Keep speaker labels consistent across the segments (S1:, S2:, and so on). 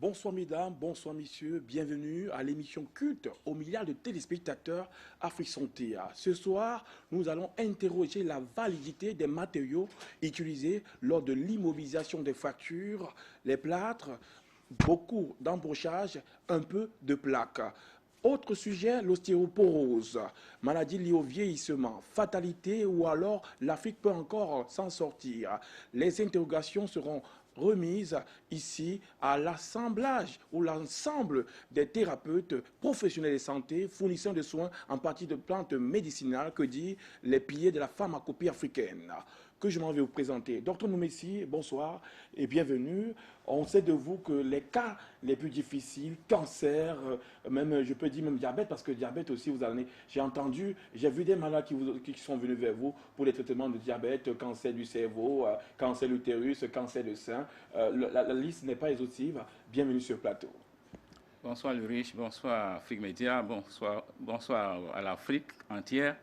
S1: Bonsoir mesdames, bonsoir messieurs, bienvenue à l'émission culte aux milliards de téléspectateurs Afrique Santé. Ce soir, nous allons interroger la validité des matériaux utilisés lors de l'immobilisation des fractures, les plâtres, beaucoup d'embrochage, un peu de plaques. Autre sujet, l'ostéoporose, maladie liée au vieillissement, fatalité ou alors l'Afrique peut encore s'en sortir. Les interrogations seront remises ici à l'assemblage ou l'ensemble des thérapeutes professionnels de santé fournissant de soins en partie de plantes médicinales que dit les piliers de la pharmacopée africaine que je m'en vais vous présenter. Docteur Noumessi, bonsoir et bienvenue. On sait de vous que les cas les plus difficiles, cancer, même je peux dire même diabète, parce que diabète aussi, vous allez, j'ai entendu, j'ai vu des malades qui sont venus vers vous pour les traitements de diabète, cancer du cerveau, cancer de l'utérus, cancer de sein. La liste n'est pas exhaustive. Bienvenue sur le plateau.
S2: Bonsoir Ulrich, bonsoir Afrique Média, bonsoir à l'Afrique entière.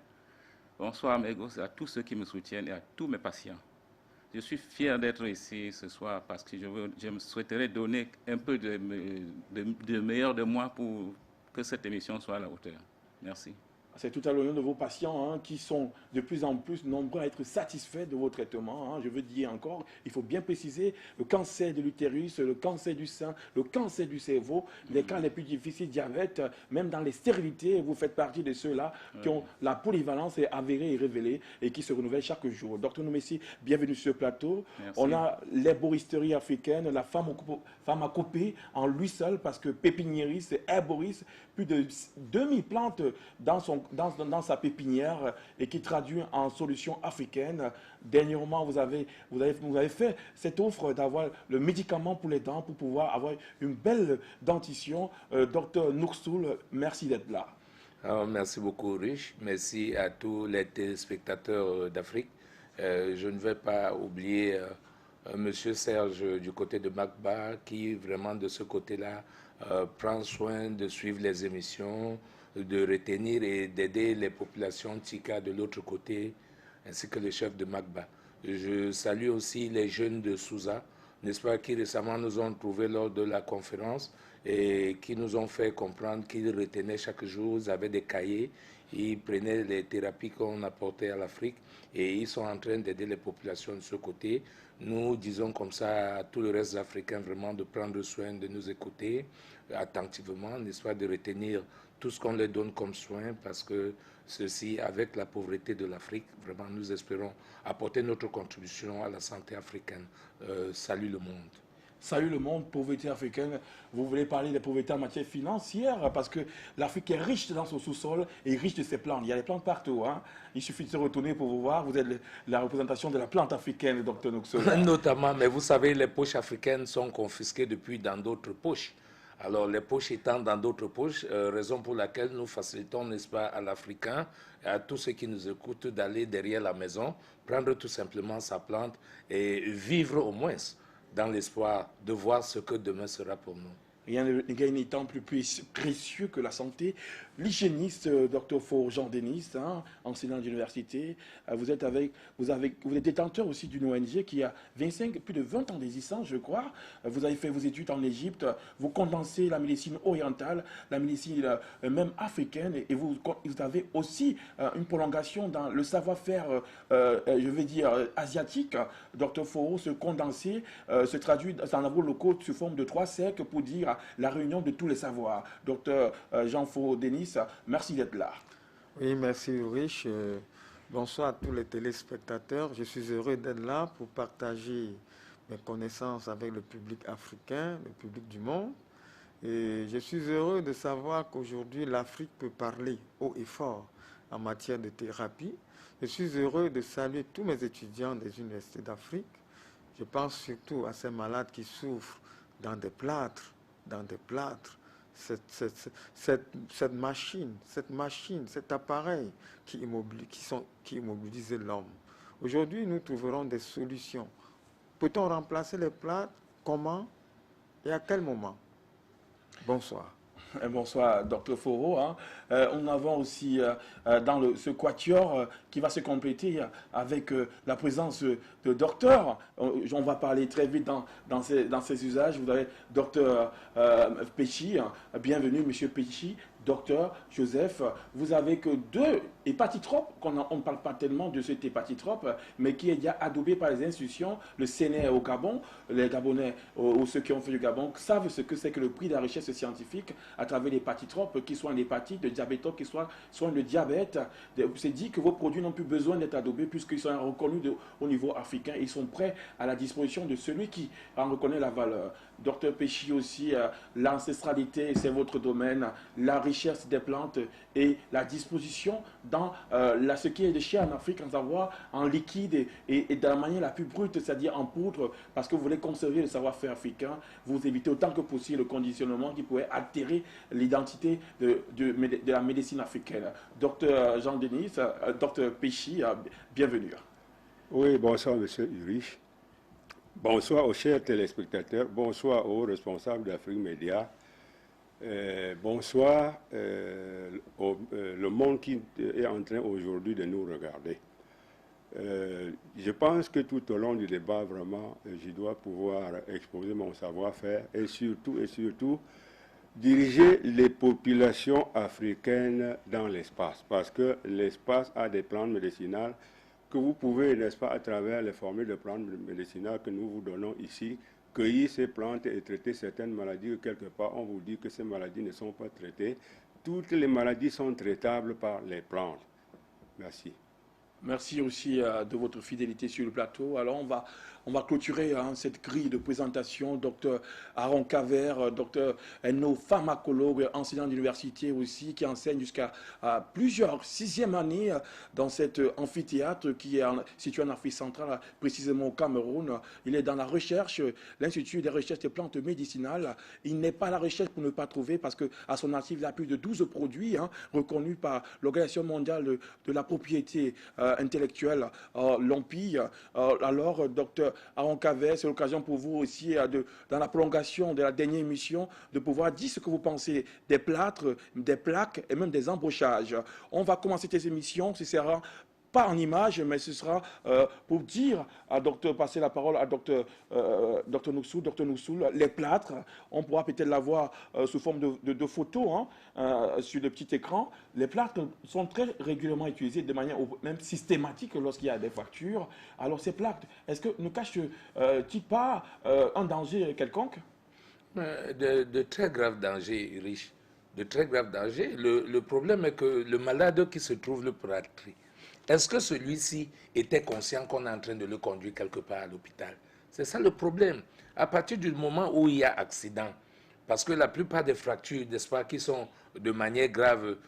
S2: Bonsoir mes gosses, à tous ceux qui me soutiennent et à tous mes patients. Je suis fier d'être ici ce soir parce que je me souhaiterais donner un peu de meilleur de moi pour que cette émission soit à la hauteur. Merci.
S1: C'est tout à l'honneur de vos patients qui sont de plus en plus nombreux à être satisfaits de vos traitements. Je veux dire encore, il faut bien préciser, le cancer de l'utérus, le cancer du sein, le cancer du cerveau, les cas les plus difficiles, diabète, même dans les stérilités, vous faites partie de ceux-là qui ont la polyvalence est avérée et révélée et qui se renouvellent chaque jour. Docteur Noumessi, bienvenue sur le plateau.
S2: Merci.
S1: On a l'herboristerie africaine, la pharmacopée en lui seul, parce que pépiniériste, herboriste, plus de 2000 plantes dans sa pépinière et qui traduit en solution africaine. Dernièrement, vous avez fait cette offre d'avoir le médicament pour les dents pour pouvoir avoir une belle dentition. Docteur Noursoul, merci d'être là.
S3: Alors, merci beaucoup, Rich. Merci à tous les téléspectateurs d'Afrique. Je ne vais pas oublier Monsieur Serge du côté de Magba qui vraiment de ce côté-là prend soin de suivre les émissions, de retenir et d'aider les populations Tika de l'autre côté, ainsi que le chef de Magba. Je salue aussi les jeunes de Souza, n'est-ce pas, qui récemment nous ont trouvés lors de la conférence et qui nous ont fait comprendre qu'ils retenaient chaque jour, ils avaient des cahiers, ils prenaient les thérapies qu'on apportait à l'Afrique et ils sont en train d'aider les populations de ce côté. Nous disons comme ça à tout le reste africain vraiment de prendre soin de nous écouter attentivement, n'est-ce pas, de retenir tout ce qu'on leur donne comme soin parce que ceci, avec la pauvreté de l'Afrique, vraiment nous espérons apporter notre contribution à la santé africaine. Salut le monde.
S1: Salut le monde, pauvreté africaine. Vous voulez parler des pauvretés en matière financière parce que l'Afrique est riche dans son sous-sol et riche de ses plantes. Il y a des plantes partout. Il suffit de se retourner pour vous voir. Vous êtes la représentation de la plante africaine, docteur Noursoul.
S3: Notamment, mais vous savez, les poches africaines sont confisquées depuis dans d'autres poches. Alors, les poches étant dans d'autres poches, raison pour laquelle nous facilitons, n'est-ce pas, à l'Africain, à tous ceux qui nous écoutent, d'aller derrière la maison, prendre tout simplement sa plante et vivre au moins dans l'espoir de voir ce que demain sera pour nous.
S1: Rien n'étant plus précieux que la santé. L'hygiéniste, Dr Faure Jean-Denis, enseignant d'université, vous êtes détenteur aussi d'une ONG qui a plus de 20 ans d'existence, je crois. Vous avez fait vos études en Égypte, vous condensez la médecine orientale, la médecine même africaine, et vous avez aussi une prolongation dans le savoir-faire, je vais dire, asiatique. Dr Faure, ce condensé se traduit en argot locaux sous forme de 3 cercles pour dire la réunion de tous les savoirs. Docteur Jean Faure Denis, merci d'être là.
S4: Oui, merci Ulrich. Bonsoir à tous les téléspectateurs. Je suis heureux d'être là pour partager mes connaissances avec le public africain, le public du monde. Et je suis heureux de savoir qu'aujourd'hui l'Afrique peut parler haut et fort en matière de thérapie. Je suis heureux de saluer tous mes étudiants des universités d'Afrique. Je pense surtout à ces malades qui souffrent dans des plâtres, cette machine, cet appareil qui immobilise l'homme. Aujourd'hui, nous trouverons des solutions. Peut-on remplacer les plâtres? Comment et à quel moment? Bonsoir.
S1: Bonsoir, docteur Foro. Hein. On avons aussi dans ce quatuor qui va se compléter avec la présence de docteurs. On va parler très vite dans ces usages. Vous avez docteur Péchi. Bienvenue, monsieur Péchi. Docteur Joseph, vous avez que 2 hépatitropes, on ne parle pas tellement de cette hépatitrope, mais qui est déjà adoubé par les institutions, le Sénat au Gabon. Les Gabonais ou ceux qui ont fait du Gabon savent ce que c'est que le prix de la recherche scientifique à travers l'hépatitrope, qui soit l'hépatite, le diabète, qui soit le diabète. C'est dit que vos produits n'ont plus besoin d'être adoubés puisqu'ils sont reconnus au niveau africain. Ils sont prêts à la disposition de celui qui en reconnaît la valeur. Docteur Péchi aussi, l'ancestralité, c'est votre domaine, la richesse des plantes et la disposition dans ce qui est déchet en Afrique, en savoir en liquide et de la manière la plus brute, c'est-à-dire en poudre, parce que vous voulez conserver le savoir-faire africain, vous évitez autant que possible le conditionnement qui pourrait altérer l'identité de la médecine africaine. Docteur Jean-Denis, docteur Péchi, bienvenue.
S5: Oui, bonsoir Monsieur Urich. Bonsoir aux chers téléspectateurs, bonsoir aux responsables d'Afrique Média, bonsoir le monde qui est en train aujourd'hui de nous regarder. Je pense que tout au long du débat, vraiment, je dois pouvoir exposer mon savoir-faire et surtout diriger les populations africaines dans l'espace, parce que l'espace a des plantes médicinales que vous pouvez, n'est-ce pas, à travers les formules de plantes médicinales que nous vous donnons ici, cueillir ces plantes et traiter certaines maladies. Quelque part, on vous dit que ces maladies ne sont pas traitées. Toutes les maladies sont traitables par les plantes. Merci.
S1: Merci aussi de votre fidélité sur le plateau. Alors, on va clôturer cette grille de présentation. Docteur Aaron Cavert, docteur pharmacologue, enseignant d'université aussi, qui enseigne jusqu'à plusieurs 6e années dans cet amphithéâtre qui est situé en Afrique centrale, précisément au Cameroun. Il est dans la recherche, l'Institut des recherches des plantes médicinales. Il n'est pas à la recherche pour ne pas trouver, parce qu'à son actif, il a plus de 12 produits reconnus par l'Organisation mondiale de la propriété intellectuelle, l'OMPI. Alors, docteur Aaron Cavert, c'est l'occasion pour vous aussi, dans la prolongation de la dernière émission, de pouvoir dire ce que vous pensez des plâtres, des plaques et même des embauchages. On va commencer cette émission, ce sera pas en image, mais ce sera pour dire passer la parole à docteur Noussoul, les plâtres. On pourra peut-être l'avoir sous forme de photos sur le petit écran. Les plâtres sont très régulièrement utilisés de manière même systématique lorsqu'il y a des fractures. Alors ces plâtres, est-ce que ne cachent-ils pas un danger quelconque?
S3: De très graves dangers, riches. De très graves dangers. Le problème est que le malade qui se trouve le plâtré, est-ce que celui-ci était conscient qu'on est en train de le conduire quelque part à l'hôpital? C'est ça le problème. À partir du moment où il y a accident, parce que la plupart des fractures, n'est-ce pas, qui sont de manière grave,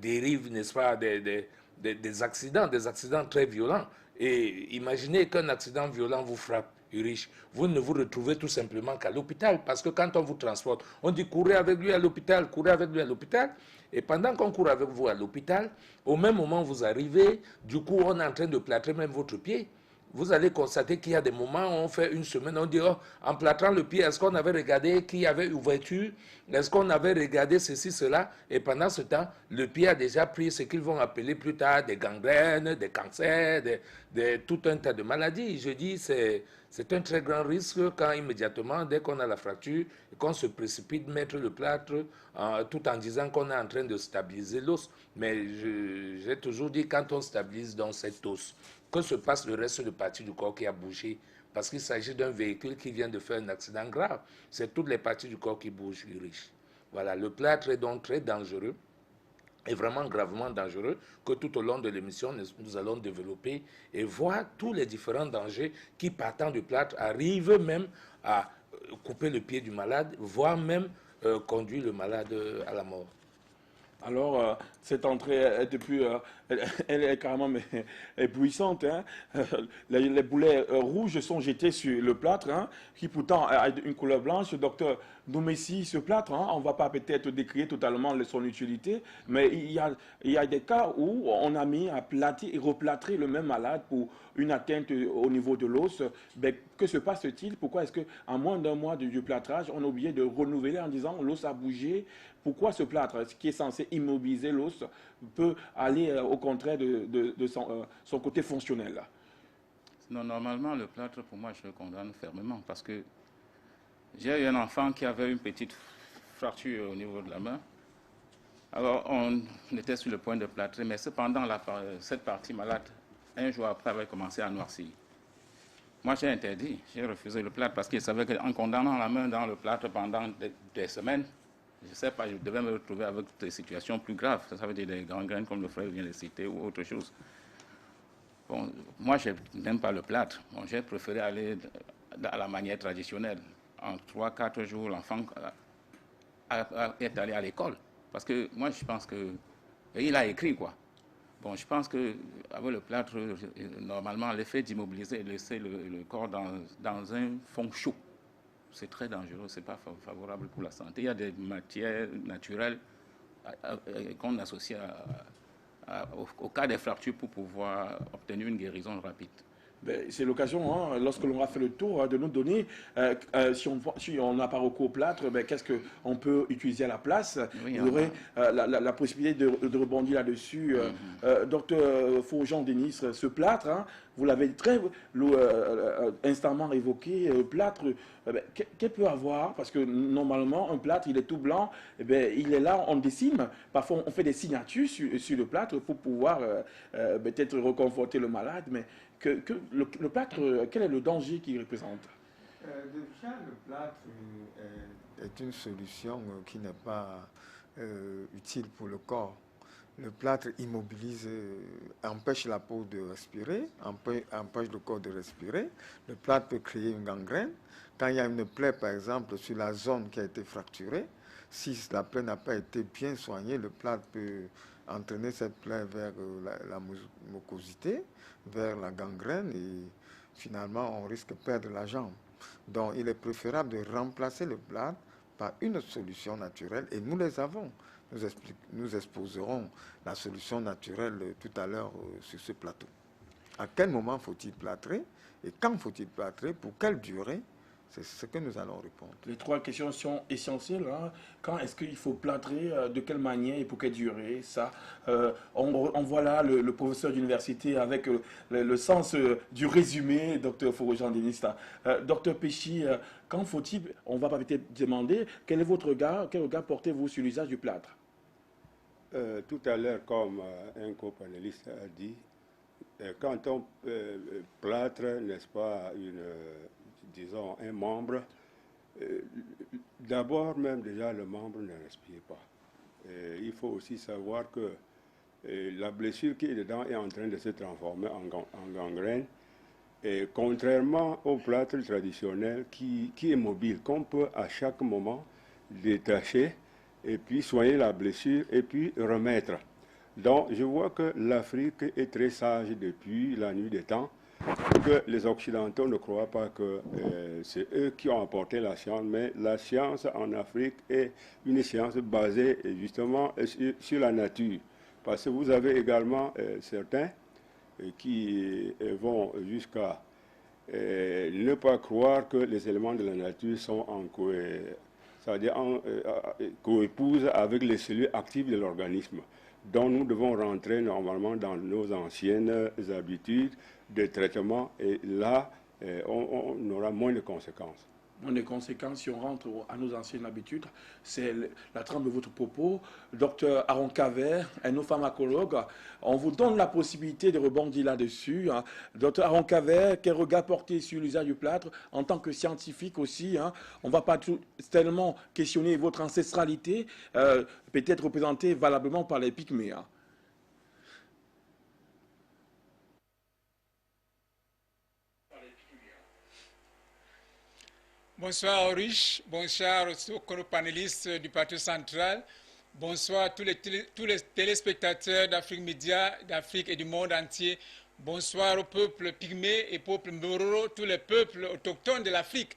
S3: dérivent, n'est-ce pas, des accidents très violents. Et imaginez qu'un accident violent vous frappe, riche. Vous ne vous retrouvez tout simplement qu'à l'hôpital, parce que quand on vous transporte, on dit courez avec lui à l'hôpital, courez avec lui à l'hôpital. Et pendant qu'on court avec vous à l'hôpital, au même moment où vous arrivez, du coup, on est en train de plâtrer même votre pied. Vous allez constater qu'il y a des moments où on fait une semaine, on dit, oh, en plâtrant le pied, est-ce qu'on avait regardé qu'il y avait ouverture? Est-ce qu'on avait regardé ceci, cela? Et pendant ce temps, le pied a déjà pris ce qu'ils vont appeler plus tard des gangrènes, des cancers, tout un tas de maladies. Je dis, c'est un très grand risque quand immédiatement, dès qu'on a la fracture, qu'on se précipite mettre le plâtre tout en disant qu'on est en train de stabiliser l'os. Mais j'ai toujours dit, quand on stabilise dans cet os, que se passe le reste de partie du corps qui a bougé? Parce qu'il s'agit d'un véhicule qui vient de faire un accident grave. C'est toutes les parties du corps qui bougent, riche. Voilà, le plâtre est donc très dangereux, et vraiment gravement dangereux, que tout au long de l'émission, nous allons développer et voir tous les différents dangers qui, partant du plâtre, arrivent même à couper le pied du malade, voire même conduire le malade à la mort.
S1: Alors, cette entrée, elle est carrément éblouissante. Les boulets rouges sont jetés sur le plâtre, qui pourtant a une couleur blanche. Docteur Noumessi, ce plâtre, on ne va pas peut-être décrire totalement son utilité, mais il y a des cas où on a mis à plâtrer et replâtrer le même malade pour une atteinte au niveau de l'os. Ben, que se passe-t-il? Pourquoi est-ce qu'en moins d'un mois du plâtrage, on a oublié de renouveler en disant l'os a bougé? Pourquoi ce plâtre, ce qui est censé immobiliser l'os, peut aller au contraire de son côté fonctionnel?
S2: Non, normalement, le plâtre, pour moi, je le condamne fermement parce que j'ai eu un enfant qui avait une petite fracture au niveau de la main. Alors, on était sur le point de plâtrer, mais cependant, cette partie malade, un jour après, avait commencé à noircir. Moi, j'ai interdit, j'ai refusé le plâtre parce qu'il savait qu'en condamnant la main dans le plâtre pendant des semaines, je ne sais pas, je devais me retrouver avec des situations plus graves. Ça veut dire des gangrènes comme le frère vient de citer ou autre chose. Bon, moi, je n'aime pas le plâtre. Bon, j'ai préféré aller à la manière traditionnelle. En 3-4 jours, l'enfant est allé à l'école. Parce que moi, je pense que... Et il a écrit, quoi. Bon, je pense qu'avec le plâtre, normalement, l'effet d'immobiliser et laisser le corps dans un fond chaud, c'est très dangereux, ce n'est pas favorable pour la santé. Il y a des matières naturelles qu'on associe au cas des fractures pour pouvoir obtenir une guérison rapide.
S1: Ben, c'est l'occasion, hein, lorsque l'on a fait le tour, de nous donner, si on n'a pas recours au plâtre, ben, qu'est-ce qu'on peut utiliser à la place?
S2: Oui,
S1: vous aurez la possibilité de rebondir là-dessus. Docteur Faujon-Denis, ce plâtre, hein, vous l'avez très instamment évoqué, plâtre, ben, qu'elle peut avoir? Parce que normalement, un plâtre, il est tout blanc, ben, il est là, on dessine. Parfois, on fait des signatures sur le plâtre pour pouvoir peut-être reconforter le malade, mais le plâtre, quel est le danger qu'il représente?
S4: Déjà, le plâtre est une solution qui n'est pas utile pour le corps. Le plâtre immobilise, empêche la peau de respirer, empêche le corps de respirer. Le plâtre peut créer une gangrène. Quand il y a une plaie, par exemple, sur la zone qui a été fracturée, si la plaie n'a pas été bien soignée, le plâtre peut entraîner cette plaie vers la mucosité, vers la gangrène, et finalement, on risque de perdre la jambe. Donc, il est préférable de remplacer le plâtre par une autre solution naturelle, et nous les avons. Nous exposerons la solution naturelle tout à l'heure sur ce plateau. À quel moment faut-il plâtrer et quand faut-il plâtrer, pour quelle durée? C'est ce que nous allons répondre.
S1: Les 3 questions sont essentielles. Hein. Quand est-ce qu'il faut plâtrer, de quelle manière et pour quelle durée? Ça, on voit là le professeur d'université avec le sens du résumé, Dr Faujon-Denis. Dr Péchi, quand faut-il, on va peut-être demander, quel est votre regard, quel regard portez-vous sur l'usage du plâtre?
S5: Tout à l'heure, comme un copanéliste a dit, quand on plâtre, n'est-ce pas, disons, un membre, d'abord même déjà le membre ne respire pas. Il faut aussi savoir que la blessure qui est dedans est en train de se transformer en gangrène. Et contrairement au plâtre traditionnel qui est mobile, qu'on peut à chaque moment détacher et puis soigner la blessure et puis remettre. Donc je vois que l'Afrique est très sage depuis la nuit des temps, que les Occidentaux ne croient pas que c'est eux qui ont apporté la science, mais la science en Afrique est une science basée justement sur la nature. Parce que vous avez également certains qui vont jusqu'à ne pas croire que les éléments de la nature sont coépousent avec les cellules actives de l'organisme. Donc nous devons rentrer normalement dans nos anciennes habitudes de traitement et là, on aura moins de conséquences.
S1: Moins de conséquences si on rentre à nos anciennes habitudes. C'est la trame de votre propos. Docteur Aaron Cavert, pharmacologue, on vous donne la possibilité de rebondir là-dessus. Hein. Docteur Aaron Cavert, quel regard porter sur l'usage du plâtre en tant que scientifique aussi, hein. On ne va pas tellement questionner votre ancestralité, peut-être représentée valablement par les Pygmées. Hein.
S6: Bonsoir Aurish, bonsoir aux panélistes du Plateau Central, bonsoir à tous les téléspectateurs d'Afrique Média, d'Afrique et du monde entier, bonsoir au peuple pygmée et peuple Mbororo, tous les peuples autochtones de l'Afrique,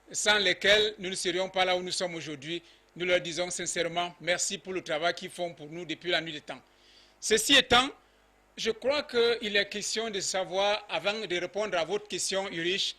S6: sans lesquels nous ne serions pas là où nous sommes aujourd'hui. Nous leur disons sincèrement merci pour le travail qu'ils font pour nous depuis la nuit des temps. Ceci étant, je crois qu'il est question de savoir, avant de répondre à votre question, Ulrich,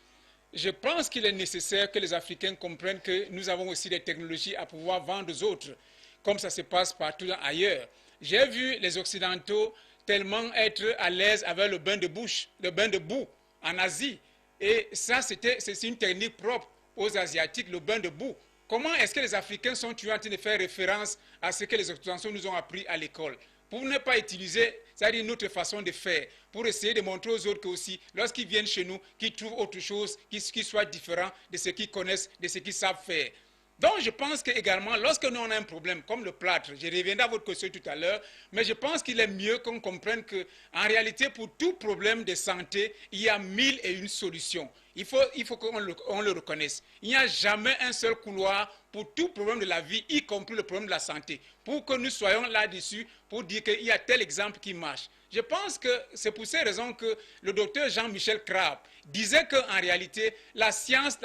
S6: je pense qu'il est nécessaire que les Africains comprennent que nous avons aussi des technologies à pouvoir vendre aux autres, comme ça se passe partout ailleurs. J'ai vu les Occidentaux tellement être à l'aise avec le bain de bouche, le bain de boue en Asie. Et ça, c'est une technique propre aux Asiatiques, le bain de boue. Comment est-ce que les Africains sont toujours en train de faire référence à ce que les Occidentaux nous ont appris à l'école? Pour ne pas utiliser, c'est-à-dire notre façon de faire, pour essayer de montrer aux autres qu'aussi, lorsqu'ils viennent chez nous, qu'ils trouvent autre chose qui soit différent de ce qu'ils connaissent, de ce qu'ils savent faire. Donc, je pense qu'également, lorsque nous on a un problème, comme le plâtre, je reviendrai à votre question tout à l'heure, mais je pense qu'il est mieux qu'on comprenne qu'en réalité, pour tout problème de santé, il y a 1001 solutions. Il faut qu'on le reconnaisse. Il n'y a jamais un seul couloir pour tout problème de la vie, y compris le problème de la santé. Pour que nous soyons là-dessus, pour dire qu'il y a tel exemple qui marche. Je pense que c'est pour ces raisons que le docteur Jean-Michel Krab disait qu'en réalité, la science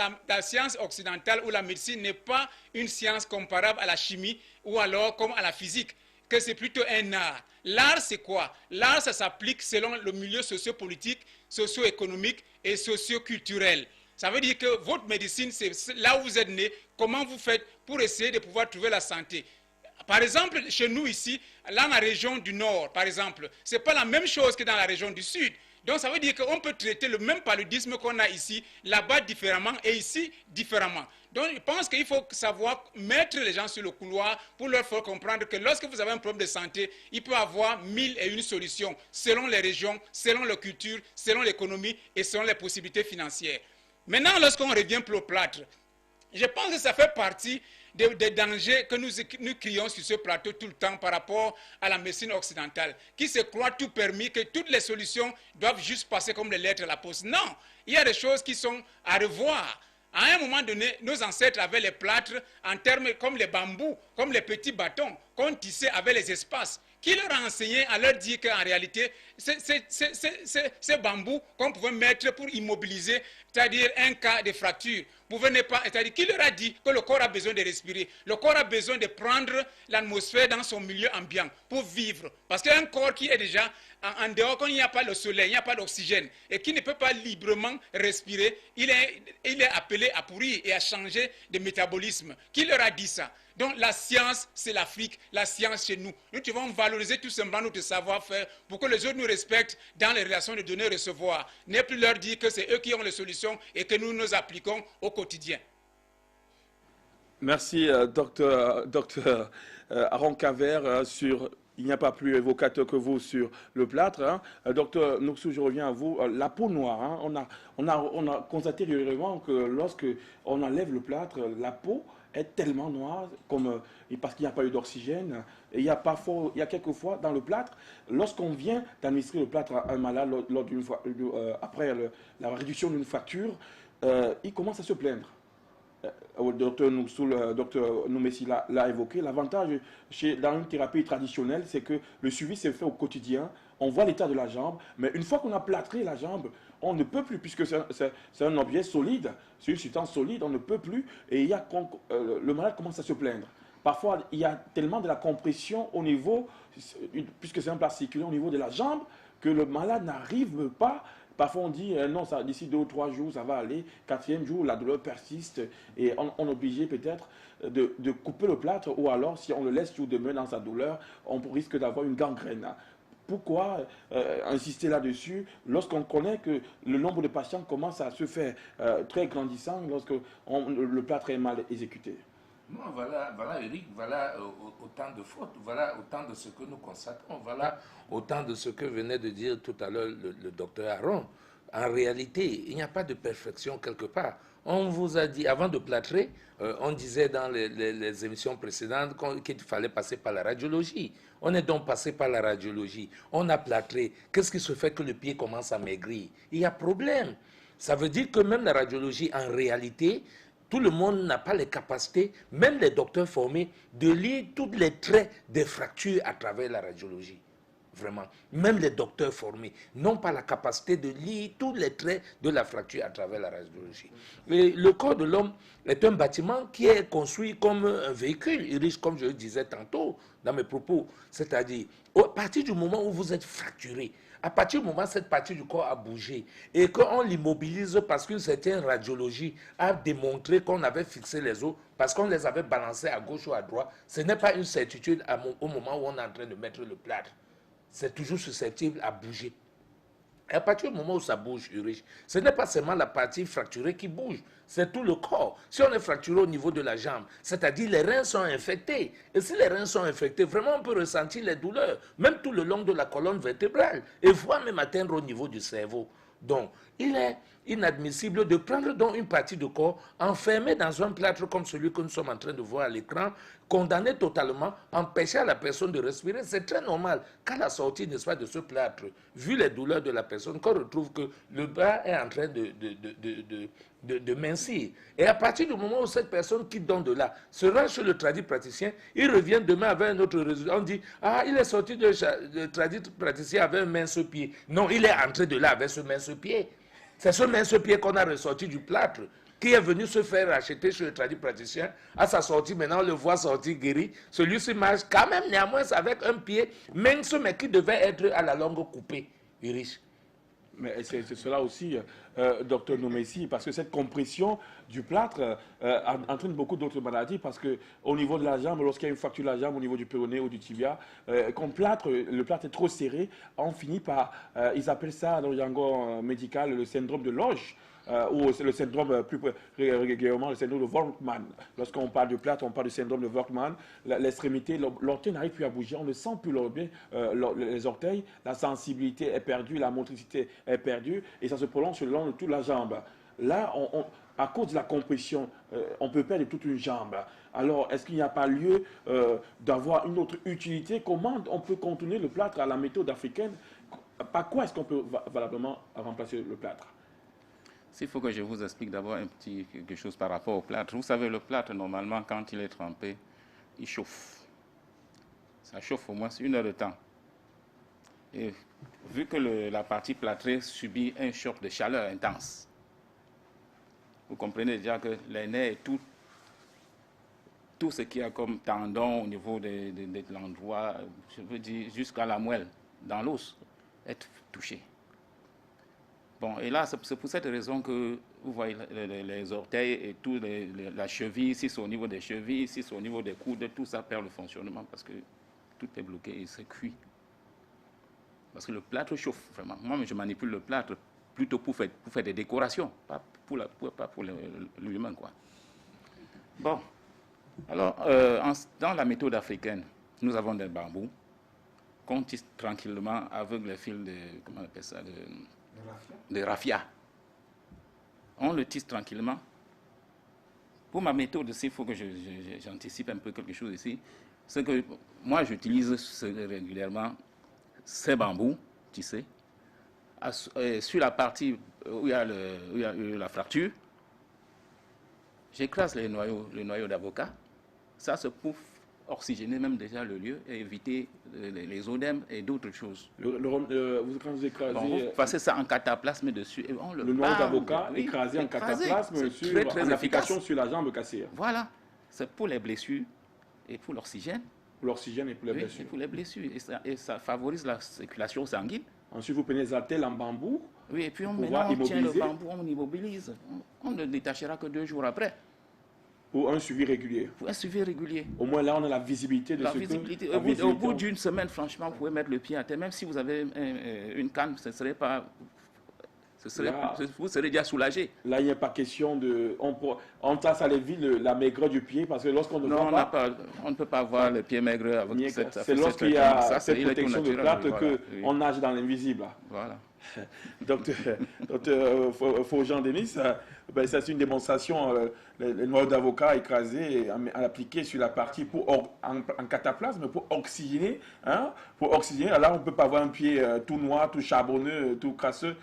S6: occidentale ou la médecine n'est pas une science comparable à la chimie ou alors comme à la physique, que c'est plutôt un art. L'art, c'est quoi? L'art, ça s'applique selon le milieu sociopolitique, socio-économique et socio-culturel. Ça veut dire que votre médecine, c'est là où vous êtes né, comment vous faites pour essayer de pouvoir trouver la santé. Par exemple, chez nous ici, dans la région du Nord, par exemple, ce n'est pas la même chose que dans la région du Sud. Donc ça veut dire qu'on peut traiter le même paludisme qu'on a ici, là-bas différemment et ici différemment. Donc je pense qu'il faut savoir mettre les gens sur le couloir pour leur faire comprendre que lorsque vous avez un problème de santé, il peut y avoir 1001 solutions selon les régions, selon la culture, selon l'économie et selon les possibilités financières. Maintenant, lorsqu'on revient pour le plâtre, je pense que ça fait partie des dangers que nous crions sur ce plateau tout le temps par rapport à la médecine occidentale, qui se croit tout permis, que toutes les solutions doivent juste passer comme les lettres à la poste. Non, il y a des choses qui sont à revoir. À un moment donné, nos ancêtres avaient les plâtres en termes comme les bambous, comme les petits bâtons qu'on tissait avec les espaces. Qui leur a enseigné à leur dire qu'en réalité, ces bambous qu'on pouvait mettre pour immobiliser, c'est-à-dire un cas de fracture, c'est-à-dire qui leur a dit que le corps a besoin de respirer, le corps a besoin de prendre l'atmosphère dans son milieu ambiant pour vivre. Parce qu'un corps qui est déjà en dehors, quand il n'y a pas le soleil, il n'y a pas d'oxygène, et qui ne peut pas librement respirer, il est appelé à pourrir et à changer de métabolisme. Qui leur a dit ça? Donc la science, c'est l'Afrique, la science chez nous. Nous devons valoriser tout simplement notre savoir-faire pour que les autres nous respectent dans les relations de donner-recevoir. Ne plus leur dire que c'est eux qui ont les solutions et que nous nous appliquons au quotidien.
S1: Merci, docteur Aaron Kaver, sur... Il n'y a pas plus évocateur que vous sur le plâtre. Hein. Docteur Nouxou, je reviens à vous. La peau noire, hein. on a constaté régulièrement que lorsque on enlève le plâtre, la peau est tellement noire parce qu'il n'y a pas eu d'oxygène. Et il y a quelquefois dans le plâtre, lorsqu'on vient d'administrer le plâtre à un malade après la réduction d'une fracture, il commence à se plaindre. Le docteur Nouxou, le docteur Noumessi l'a évoqué. L'avantage dans une thérapie traditionnelle, c'est que le suivi s'est fait au quotidien. On voit l'état de la jambe, mais une fois qu'on a plâtré la jambe, on ne peut plus, puisque c'est un objet solide, c'est une substance solide, on ne peut plus, et le malade commence à se plaindre. Parfois, il y a tellement de la compression au niveau, puisque c'est un plâtre circulaire au niveau de la jambe, que le malade n'arrive pas. Parfois, on dit non, d'ici 2 ou 3 jours, ça va aller. 4e jour, la douleur persiste et on est obligé peut-être de couper le plâtre, ou alors, si on le laisse jour demain dans sa douleur, on risque d'avoir une gangrène. Pourquoi insister là-dessus lorsqu'on connaît que le nombre de patients commence à se faire très grandissant lorsque le plâtre est mal exécuté?
S3: Non, voilà, Eric, voilà autant de fautes, voilà autant de ce que nous constatons, voilà autant de ce que venait de dire tout à l'heure le docteur Aaron. En réalité, il n'y a pas de perfection quelque part. On vous a dit, avant de plâtrer, on disait dans les émissions précédentes qu'il fallait passer par la radiologie. On est donc passé par la radiologie. On a plâtré. Qu'est-ce qui se fait que le pied commence à maigrir? Il y a problème. Ça veut dire que même la radiologie, en réalité, tout le monde n'a pas les capacités, même les docteurs formés, de lire tous les traits des fractures à travers la radiologie. vraiment. Même les docteurs formés n'ont pas la capacité de lire tous les traits de la fracture à travers la radiologie. Et le corps de l'homme est un bâtiment qui est construit comme un véhicule, riche, comme je le disais tantôt dans mes propos. C'est-à-dire, à partir du moment où vous êtes fracturé, à partir du moment où cette partie du corps a bougé et qu'on l'immobilise parce qu'une certaine radiologie a démontré qu'on avait fixé les os, parce qu'on les avait balancés à gauche ou à droite, ce n'est pas une certitude au moment où on est en train de mettre le plâtre. C'est toujours susceptible à bouger. Et à partir du moment où ça bouge, Ulrich, ce n'est pas seulement la partie fracturée qui bouge, c'est tout le corps. Si on est fracturé au niveau de la jambe, c'est-à-dire les reins sont infectés. Et si les reins sont infectés, vraiment on peut ressentir les douleurs, même tout le long de la colonne vertébrale, et voire même atteindre au niveau du cerveau. Donc, il est inadmissible de prendre donc une partie du corps enfermée dans un plâtre comme celui que nous sommes en train de voir à l'écran, condamné totalement, empêcher à la personne de respirer. C'est très normal qu'à la sortie, n'est-ce pas, de ce plâtre, vu les douleurs de la personne, qu'on retrouve que le bras est en train de mincir. Et à partir du moment où cette personne quitte donc de là, se rend chez le praticien, il revient demain avec un autre résultat. On dit, ah, il est sorti de praticien avec un mince pied. Non, il est entré de là avec ce mince pied. C'est ce mince pied qu'on a ressorti du plâtre, qui est venu se faire acheter chez le praticien. À sa sortie, maintenant, on le voit sortir guéri. Celui-ci marche quand même néanmoins avec un pied mince, mais qui devait être à la longue coupé. Ulrich.
S1: Mais c'est cela aussi, docteur Nomessi, parce que cette compression du plâtre entraîne beaucoup d'autres maladies, parce qu'au niveau de la jambe, lorsqu'il y a une fracture de la jambe, au niveau du péroné ou du tibia, quand le plâtre est trop serré, on finit par, ils appellent ça dans le jargon médical le syndrome de Loge. Ou c'est le syndrome plus régulièrement, le syndrome de Volkmann. Lorsqu'on parle de plâtre, on parle du syndrome de Volkmann. L'extrémité, l'orteil n'arrive plus à bouger, on ne sent plus les orteils, la sensibilité est perdue, la motricité est perdue, et ça se prolonge le long de toute la jambe. Là, à cause de la compression, on peut perdre toute une jambe. Alors, est-ce qu'il n'y a pas lieu d'avoir une autre utilité? Comment on peut contourner le plâtre à la méthode africaine? Par quoi est-ce qu'on peut valablement remplacer le plâtre?
S2: Il faut que je vous explique d'abord quelque chose par rapport au plâtre. Vous savez, le plâtre, normalement, quand il est trempé, il chauffe. Ça chauffe au moins 1 heure de temps. Et vu que la partie plâtrée subit un choc de chaleur intense, vous comprenez déjà que les nerfs et tout ce qu'il y a comme tendon au niveau de l'endroit, je veux dire jusqu'à la moelle, dans l'os, est touché. Bon, et là, c'est pour cette raison que vous voyez les orteils et tout, la cheville, si c'est au niveau des chevilles, si c'est au niveau des coudes, tout ça perd le fonctionnement parce que tout est bloqué et c'est cuit. Parce que le plâtre chauffe, vraiment. Moi, je manipule le plâtre plutôt pour faire des décorations, pas pour l'humain, quoi. Bon, alors, dans la méthode africaine, nous avons des bambous qu'on tisse tranquillement avec les fils comment on appelle ça, de raffia. On le tisse tranquillement. Pour ma méthode, il faut que j'anticipe un peu quelque chose ici. C'est que moi, j'utilise régulièrement ces bambous tissés sur la partie où il y a la fracture. J'écrase les noyaux d'avocat. Ça, c'est pour oxygéner même déjà le lieu et éviter les odèmes et d'autres choses.
S1: Quand vous écrasez...
S2: Bon, vous passez ça en cataplasme dessus et on
S1: le noyau d'avocat écrasé en cataplasme en application sur la jambe cassée.
S2: Voilà, c'est pour les blessures et pour l'oxygène.
S1: Pour l'oxygène et pour les blessures.
S2: Et pour les blessures. Et ça favorise la circulation sanguine.
S1: Ensuite, vous prenez les attelles en bambou.
S2: Oui, et puis on tient le bambou, on immobilise. On ne le détachera que 2 jours après.
S1: Pour un suivi régulier.
S2: Pour un suivi régulier.
S1: Au moins là, on a la visibilité de
S2: Au bout d'une semaine, franchement, vous pouvez mettre le pied à terre. Même si vous avez une canne, ce serait pas... vous serez déjà soulagé.
S1: Là, il n'y a pas question de... On tasse à l'évite la maigreur du pied parce que lorsqu'on ne voit pas...
S2: On ne peut pas avoir le pied maigre avec cette...
S1: C'est lorsqu'il y a cette protection de plâtre qu'on nage dans l'invisible.
S2: Voilà.
S1: Docteur Faujean-Denis, c'est une démonstration, les noyaux d'avocat écrasés et appliqués sur la partie en cataplasme pour oxygéner. Hein, alors on ne peut pas avoir un pied tout noir, tout charbonneux, tout crasseux.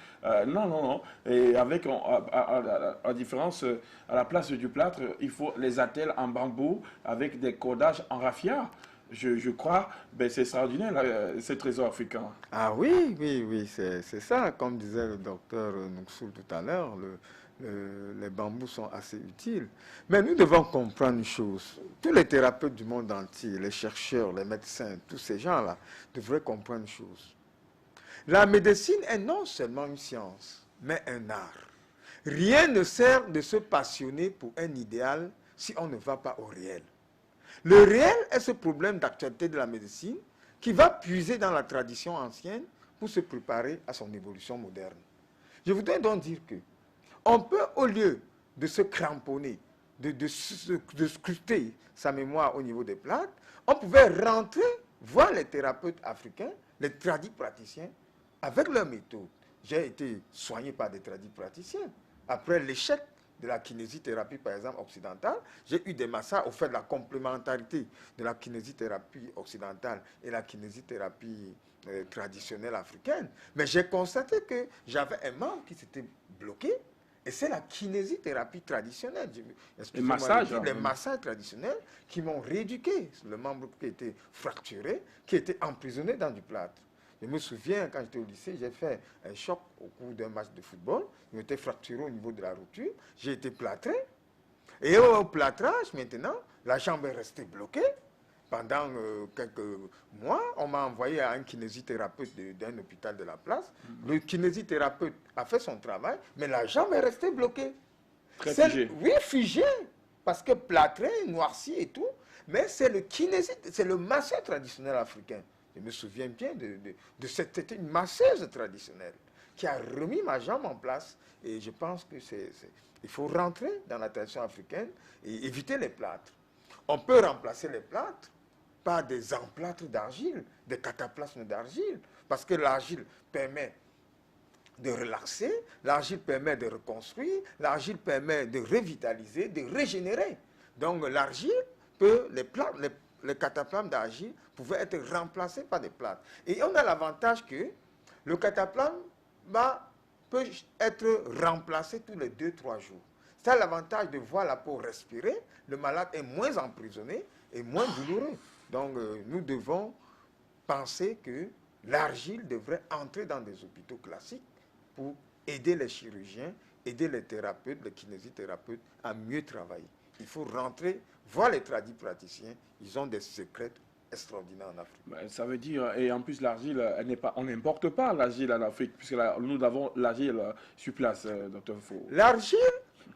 S1: Non. Et avec, à différence, à la place du plâtre, il faut les attelles en bambou avec des cordages en raffia. Je crois, ben, c'est extraordinaire, ce trésor africain.
S4: Ah oui, oui, oui, c'est ça. Comme disait le docteur Nouksoul tout à l'heure, les bambous sont assez utiles. Mais nous devons comprendre une chose. Tous les thérapeutes du monde entier, les chercheurs, les médecins, tous ces gens-là, devraient comprendre une chose. La médecine est non seulement une science, mais un art. Rien ne sert de se passionner pour un idéal si on ne va pas au réel. Le réel est ce problème d'actualité de la médecine qui va puiser dans la tradition ancienne pour se préparer à son évolution moderne. Je voudrais donc dire que on peut, au lieu de se cramponner, de scruter sa mémoire au niveau des plaques, on pouvait rentrer, voir les thérapeutes africains, les praticiens, avec leurs méthodes. J'ai été soigné par des praticiens. Après l'échec de la kinésithérapie, par exemple, occidentale, j'ai eu des massages au fait de la complémentarité de la kinésithérapie occidentale et la kinésithérapie traditionnelle africaine. Mais j'ai constaté que j'avais un membre qui s'était bloqué, et c'est la kinésithérapie traditionnelle.
S1: Les massages,
S4: les massages traditionnels qui m'ont rééduqué. Le membre qui était fracturé, qui était emprisonné dans du plâtre. Je me souviens, quand j'étais au lycée, j'ai fait un choc au cours d'un match de football. Je m'étais fracturé au niveau de la rupture. J'ai été plâtré. Et au plâtrage, maintenant, la jambe est restée bloquée. Pendant quelques mois, on m'a envoyé à un kinésithérapeute d'un hôpital de la place. Le kinésithérapeute a fait son travail, mais la jambe est restée bloquée.
S1: Très figée.
S4: Oui, figée. Parce que plâtré, noirci et tout. Mais c'est le masseur traditionnel africain. Je me souviens bien de cette... C'était une masseuse traditionnelle qui a remis ma jambe en place. Et je pense que il faut rentrer dans la tradition africaine et éviter les plâtres. On peut remplacer les plâtres par des emplâtres d'argile, des cataplasmes d'argile, parce que l'argile permet de relaxer, l'argile permet de reconstruire, l'argile permet de revitaliser, de régénérer. Donc l'argile peut, les cataplasmes d'argile pouvaient être remplacés par des plâtres. Et on a l'avantage que le cataplasme peut être remplacé tous les 2-3 jours. C'est l'avantage de voir la peau respirer, le malade est moins emprisonné et moins douloureux. Donc nous devons penser que l'argile devrait entrer dans des hôpitaux classiques pour aider les chirurgiens, aider les thérapeutes, les kinésithérapeutes à mieux travailler. Il faut rentrer, voir les praticiens, ils ont des secrets extraordinaires en Afrique.
S1: Ben, ça veut dire, et en plus l'argile, on n'importe pas l'argile en Afrique, puisque nous avons l'argile sur place, docteur Fo.
S4: L'argile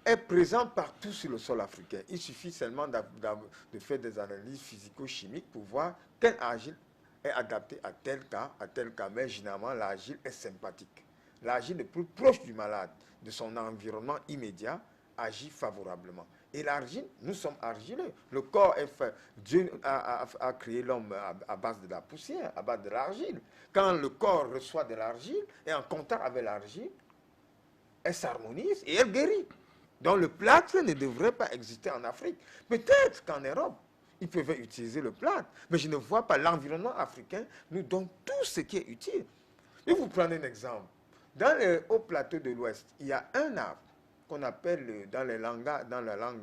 S4: est présente partout sur le sol africain. Il suffit seulement de faire des analyses physico-chimiques pour voir quelle argile est adaptée à tel cas, mais généralement l'argile est sympathique. L'argile le plus proche du malade, de son environnement immédiat, agit favorablement. Et l'argile, nous sommes argileux. Le corps est fait. Dieu a créé l'homme à base de la poussière, à base de l'argile. Quand le corps reçoit de l'argile, et en contact avec l'argile, elle s'harmonise et elle guérit. Donc le plâtre ne devrait pas exister en Afrique. Peut-être qu'en Europe, ils peuvent utiliser le plâtre, mais je ne vois pas l'environnement africain nous donne tout ce qui est utile. Je vais vous prendre un exemple. Dans le haut plateau de l'Ouest, il y a un arbre qu'on appelle dans la langue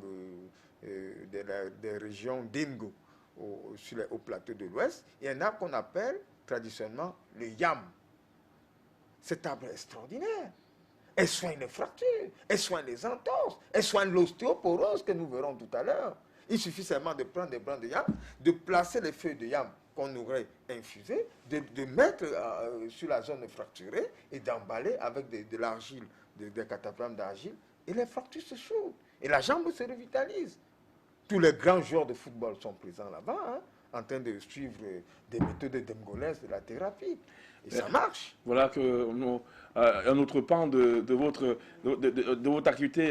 S4: des régions d'Ingo, sur les hauts plateaux de l'Ouest, il y a un arbre qu'on appelle traditionnellement le yam. Cet arbre est extraordinaire. Elle soigne les fractures, elle soigne les entorses, elle soigne l'ostéoporose que nous verrons tout à l'heure. Il suffit seulement de prendre des brins de yam, de placer les feuilles de yam qu'on aurait infusées, de mettre sur la zone fracturée et d'emballer avec de l'argile, des cataplasmes d'argile, et les fractures se soudent, et la jambe se revitalise. Tous les grands joueurs de football sont présents là-bas, hein, en train de suivre des méthodes demgolaises de la thérapie. Et ça marche.
S1: Voilà que un autre pan de votre activité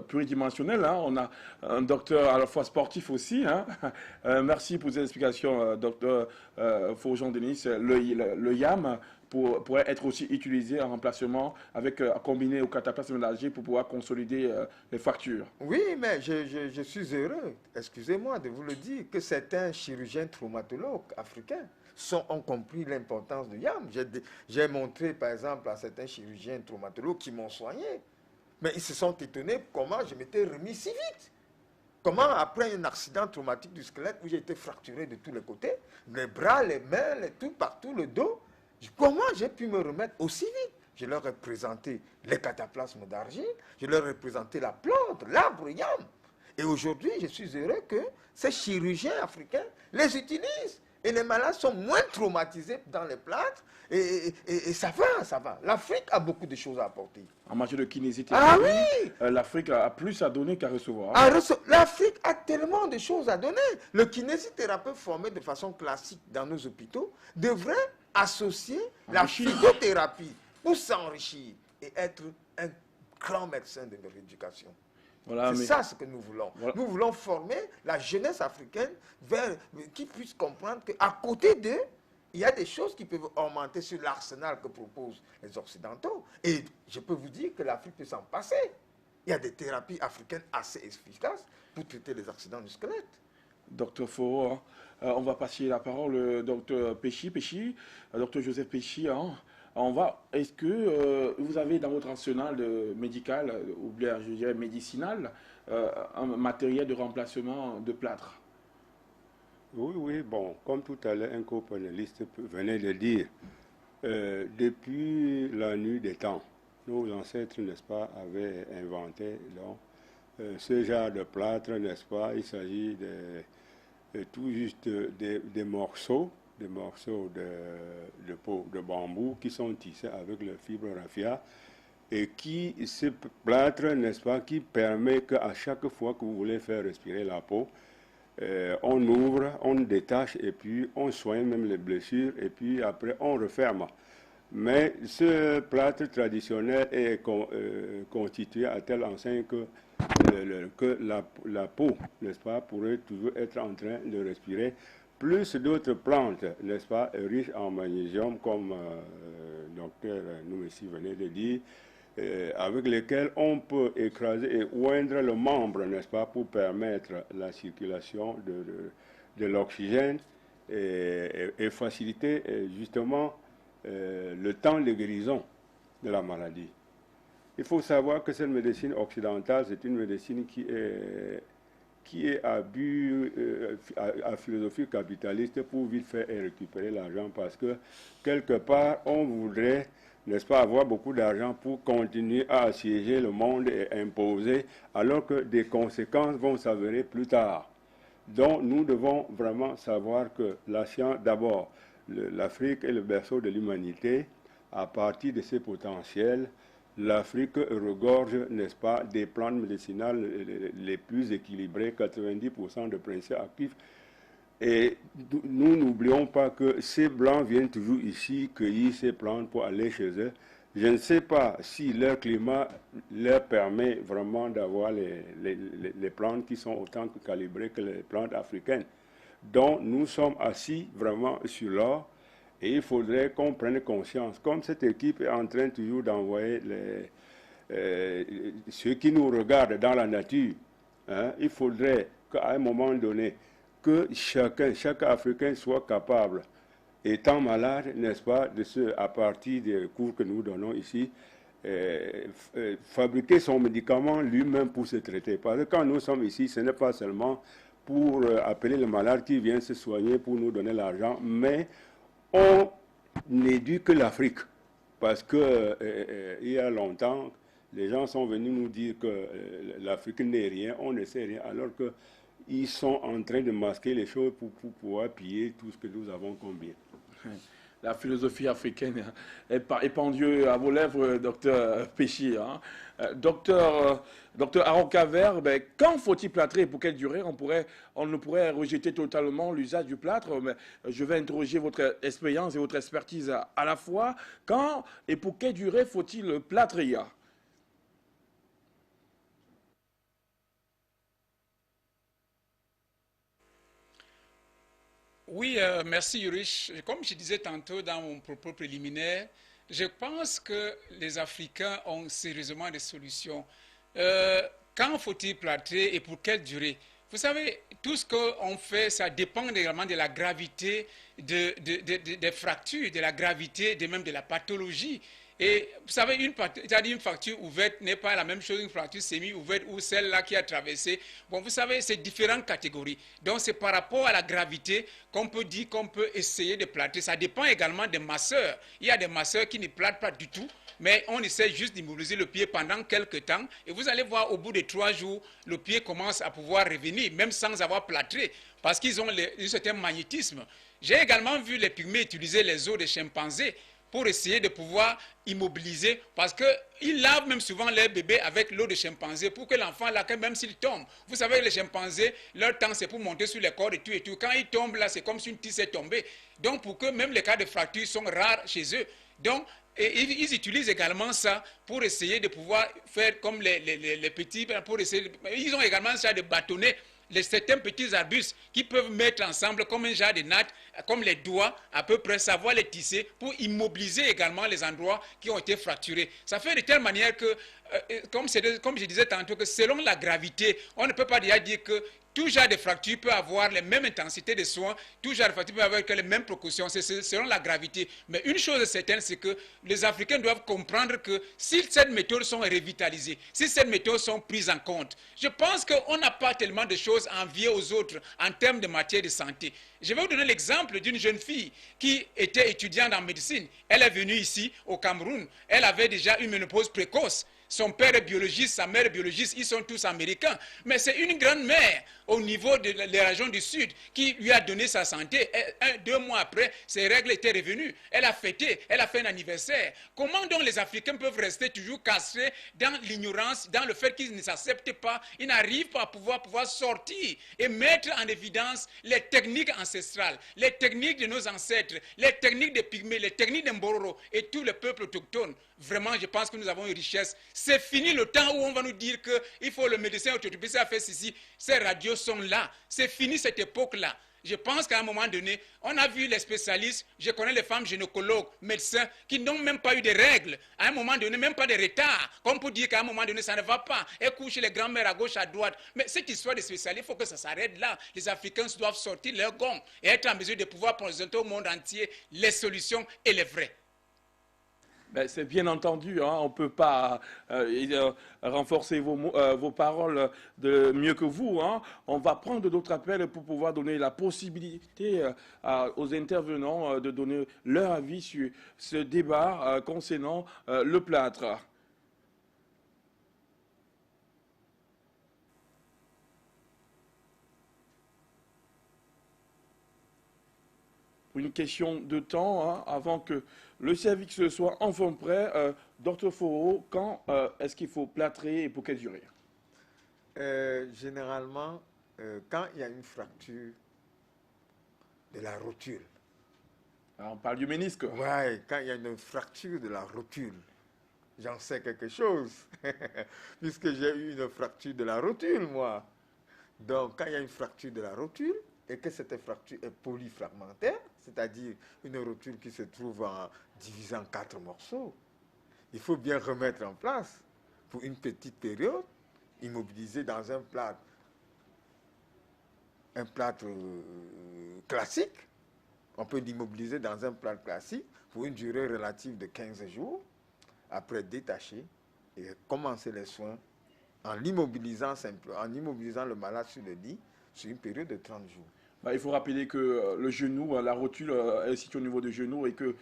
S1: pluridimensionnelle. Hein. On a un docteur à la fois sportif aussi. Hein. Merci pour ces explications, docteur Faujon-Denis. Le YAM pourrait être aussi utilisé en remplacement, combiné au cataplasme d'argile pour pouvoir consolider les fractures.
S4: Oui, mais je suis heureux, excusez-moi de vous le dire, que certains chirurgiens traumatologues africains ont compris l'importance du YAM. J'ai montré, par exemple, à certains chirurgiens traumatologues qui m'ont soigné. Mais ils se sont étonnés comment je m'étais remis si vite. Comment, après un accident traumatique du squelette où j'ai été fracturé de tous les côtés, les bras, les mains, tout, partout, le dos, comment j'ai pu me remettre aussi vite? Je leur ai présenté les cataplasmes d'argile, je leur ai présenté la plante, l'arbre yam. Et aujourd'hui, je suis heureux que ces chirurgiens africains les utilisent. Et les malades sont moins traumatisés dans les plâtres. Et ça va, ça va. L'Afrique a beaucoup de choses à apporter.
S1: En matière de kinésithérapie,
S4: Ah oui,
S1: l'Afrique a plus à donner qu'à recevoir.
S4: l'Afrique a tellement de choses à donner. Le kinésithérapeute formé de façon classique dans nos hôpitaux devrait associer la phytothérapie pour s'enrichir et être un grand médecin de leur éducation.
S1: Voilà,
S4: C'est ça ce que nous voulons.
S1: Voilà.
S4: Nous voulons former la jeunesse africaine qui puisse comprendre qu'à côté d'eux, il y a des choses qui peuvent augmenter sur l'arsenal que proposent les Occidentaux. Et je peux vous dire que l'Afrique peut s'en passer. Il y a des thérapies africaines assez efficaces pour traiter les accidents du squelette.
S1: Docteur Foro, on va passer la parole au docteur docteur Joseph Péchy. Est-ce que vous avez dans votre arsenal médical, ou bien je dirais médicinal, un matériel de remplacement de plâtre?
S5: Oui, bon, comme tout à l'heure, un co-panéliste venait de dire, depuis la nuit des temps, nos ancêtres, n'est-ce pas, avaient inventé ce genre de plâtre, n'est-ce pas? Il s'agit tout juste des morceaux de peau de bambou qui sont tissés avec le fibre raffia et ce plâtre, n'est-ce pas, qui permet qu'à chaque fois que vous voulez faire respirer la peau, on ouvre, on détache et puis on soigne même les blessures et puis après on referme. Mais ce plâtre traditionnel est constitué à telle enseigne que la peau, n'est-ce pas, pourrait toujours être en train de respirer, plus d'autres plantes, n'est-ce pas, riches en magnésium, comme le docteur nous ici venait de dire, avec lesquelles on peut écraser et oindre le membre, n'est-ce pas, pour permettre la circulation de l'oxygène et faciliter justement le temps de guérison de la maladie. Il faut savoir que cette médecine occidentale, c'est une médecine qui est à but, à philosophie capitaliste pour vite faire et récupérer l'argent parce que quelque part, on voudrait, n'est-ce pas, avoir beaucoup d'argent pour continuer à assiéger le monde et imposer, alors que des conséquences vont s'avérer plus tard. Donc, nous devons vraiment savoir que la science, d'abord, l'Afrique est le berceau de l'humanité. À partir de ses potentiels, l'Afrique regorge, n'est-ce pas, des plantes médicinales les plus équilibrées, 90% de principes actifs. Et nous n'oublions pas que ces Blancs viennent toujours ici cueillir ces plantes pour aller chez eux. Je ne sais pas si leur climat leur permet vraiment d'avoir les plantes qui sont autant calibrées que les plantes africaines. Donc nous sommes assis vraiment sur l'or et il faudrait qu'on prenne conscience. Comme cette équipe est en train toujours d'envoyer ceux qui nous regardent dans la nature, hein, il faudrait qu'à un moment donné, que chaque Africain soit capable, étant malade, n'est-ce pas, à partir des cours que nous donnons ici, fabriquer son médicament lui-même pour se traiter. Parce que quand nous sommes ici, ce n'est pas seulement pour appeler le malade qui vient se soigner pour nous donner l'argent, mais on n'éduque que l'Afrique. Parce que il y a longtemps, les gens sont venus nous dire que l'Afrique n'est rien, on ne sait rien, alors qu'ils sont en train de masquer les choses pour pouvoir piller tout ce que nous avons comme bien.
S1: La philosophie africaine est pendue à vos lèvres, docteur Péchy. Hein. Docteur Aaron Cavert, quand faut-il plâtrer et pour quelle durée? On ne pourrait rejeter totalement l'usage du plâtre, mais je vais interroger votre expérience et votre expertise à la fois. Quand et pour quelle durée faut-il plâtrer?
S6: Oui, merci Yurich. Comme je disais tantôt dans mon propos préliminaire, je pense que les Africains ont sérieusement des solutions. Quand faut-il plâtrer et pour quelle durée? Vous savez, tout ce qu'on fait, ça dépend également de la gravité des fractures, de la gravité même de la pathologie. Et vous savez, une fracture ouverte n'est pas la même chose qu'une fracture semi-ouverte ou celle-là qui a traversé. Bon, vous savez, c'est différentes catégories. Donc, c'est par rapport à la gravité qu'on peut dire qu'on peut essayer de plâtrer. Ça dépend également des masseurs. Il y a des masseurs qui ne plâtrent pas du tout, mais on essaie juste d'immobiliser le pied pendant quelques temps. Et vous allez voir, au bout de 3 jours, le pied commence à pouvoir revenir, même sans avoir plâtré, parce qu'ils ont un certain magnétisme. J'ai également vu les pygmées utiliser les os des chimpanzés pour essayer de pouvoir immobiliser, parce qu'ils lavent même souvent leurs bébés avec l'eau de chimpanzé pour que l'enfant, là, même s'il tombe, vous savez, les chimpanzés, leur temps, c'est pour monter sur les cordes et tout. Quand ils tombent, là, c'est comme si une tige est tombée. Donc, pour que même les cas de fractures sont rares chez eux. Donc, ils utilisent également ça pour essayer de pouvoir faire comme les petits, pour essayer, ils ont également ça de bâtonner certains petits arbustes qui peuvent mettre ensemble comme un genre de natte, comme les doigts, à peu près, savoir les tisser pour immobiliser également les endroits qui ont été fracturés. Ça fait de telle manière que, comme je disais tantôt, que selon la gravité, on ne peut pas déjà dire que tout genre de fracture peut avoir les mêmes intensités de soins, tout genre de fracture peut avoir les mêmes précautions, c'est selon la gravité. Mais une chose est certaine, c'est que les Africains doivent comprendre que si ces méthodes sont revitalisées, si ces méthodes sont prises en compte, je pense qu'on n'a pas tellement de choses à envier aux autres en termes de matière de santé. Je vais vous donner l'exemple d'une jeune fille qui était étudiante en médecine. Elle est venue ici, au Cameroun. Elle avait déjà une ménopause précoce. Son père est biologiste, sa mère est biologiste, ils sont tous américains. Mais c'est une grande-mère au niveau de la région du Sud qui lui a donné sa santé. 2 mois après, ses règles étaient revenues. Elle a fêté, elle a fait un anniversaire. Comment donc les Africains peuvent rester toujours castrés dans l'ignorance, dans le fait qu'ils ne s'acceptent pas, ils n'arrivent pas à pouvoir sortir et mettre en évidence les techniques ancestrales, les techniques de nos ancêtres, les techniques des Pygmées, les techniques des Mbororo et tout le peuple autochtone. Vraiment, je pense que nous avons une richesse. C'est fini le temps où on va nous dire qu'il faut le médecin orthopédiste à faire ceci. Ces radios sont là. C'est fini cette époque-là. Je pense qu'à un moment donné, on a vu les spécialistes, je connais les femmes gynécologues, médecins, qui n'ont même pas eu de règles. À un moment donné, même pas de retard. Comme pour dire qu'à un moment donné, ça ne va pas. Elles couchent les grands-mères à gauche, à droite. Mais cette histoire de spécialistes, il faut que ça s'arrête là. Les Africains doivent sortir leur gond et être en mesure de pouvoir présenter au monde entier les solutions et les vraies.
S1: Ben, c'est bien entendu, hein, on ne peut pas renforcer vos paroles de mieux que vous. Hein. On va prendre d'autres appels pour pouvoir donner la possibilité aux intervenants de donner leur avis sur ce débat concernant le plâtre. Une question de temps, hein, avant que le service soit enfin prêt. Dr Foro, quand est-ce qu'il faut plâtrer et pour quelle durée?
S4: Généralement, quand il y a une fracture de la rotule.
S1: Alors, on parle du ménisque.
S4: Oui, quand il y a une fracture de la rotule, j'en sais quelque chose, puisque j'ai eu une fracture de la rotule, moi. Donc, quand il y a une fracture de la rotule, et que cette fracture est polyfragmentaire, c'est-à-dire une rotule qui se trouve divisée en 4 morceaux, il faut bien remettre en place pour une petite période, immobiliser dans un plâtre classique. On peut l'immobiliser dans un plâtre classique pour une durée relative de 15 jours, après détacher et commencer les soins en l'immobilisant le malade sur le lit sur une période de 30 jours.
S1: Il faut rappeler que le genou, la rotule est située au niveau du genou et que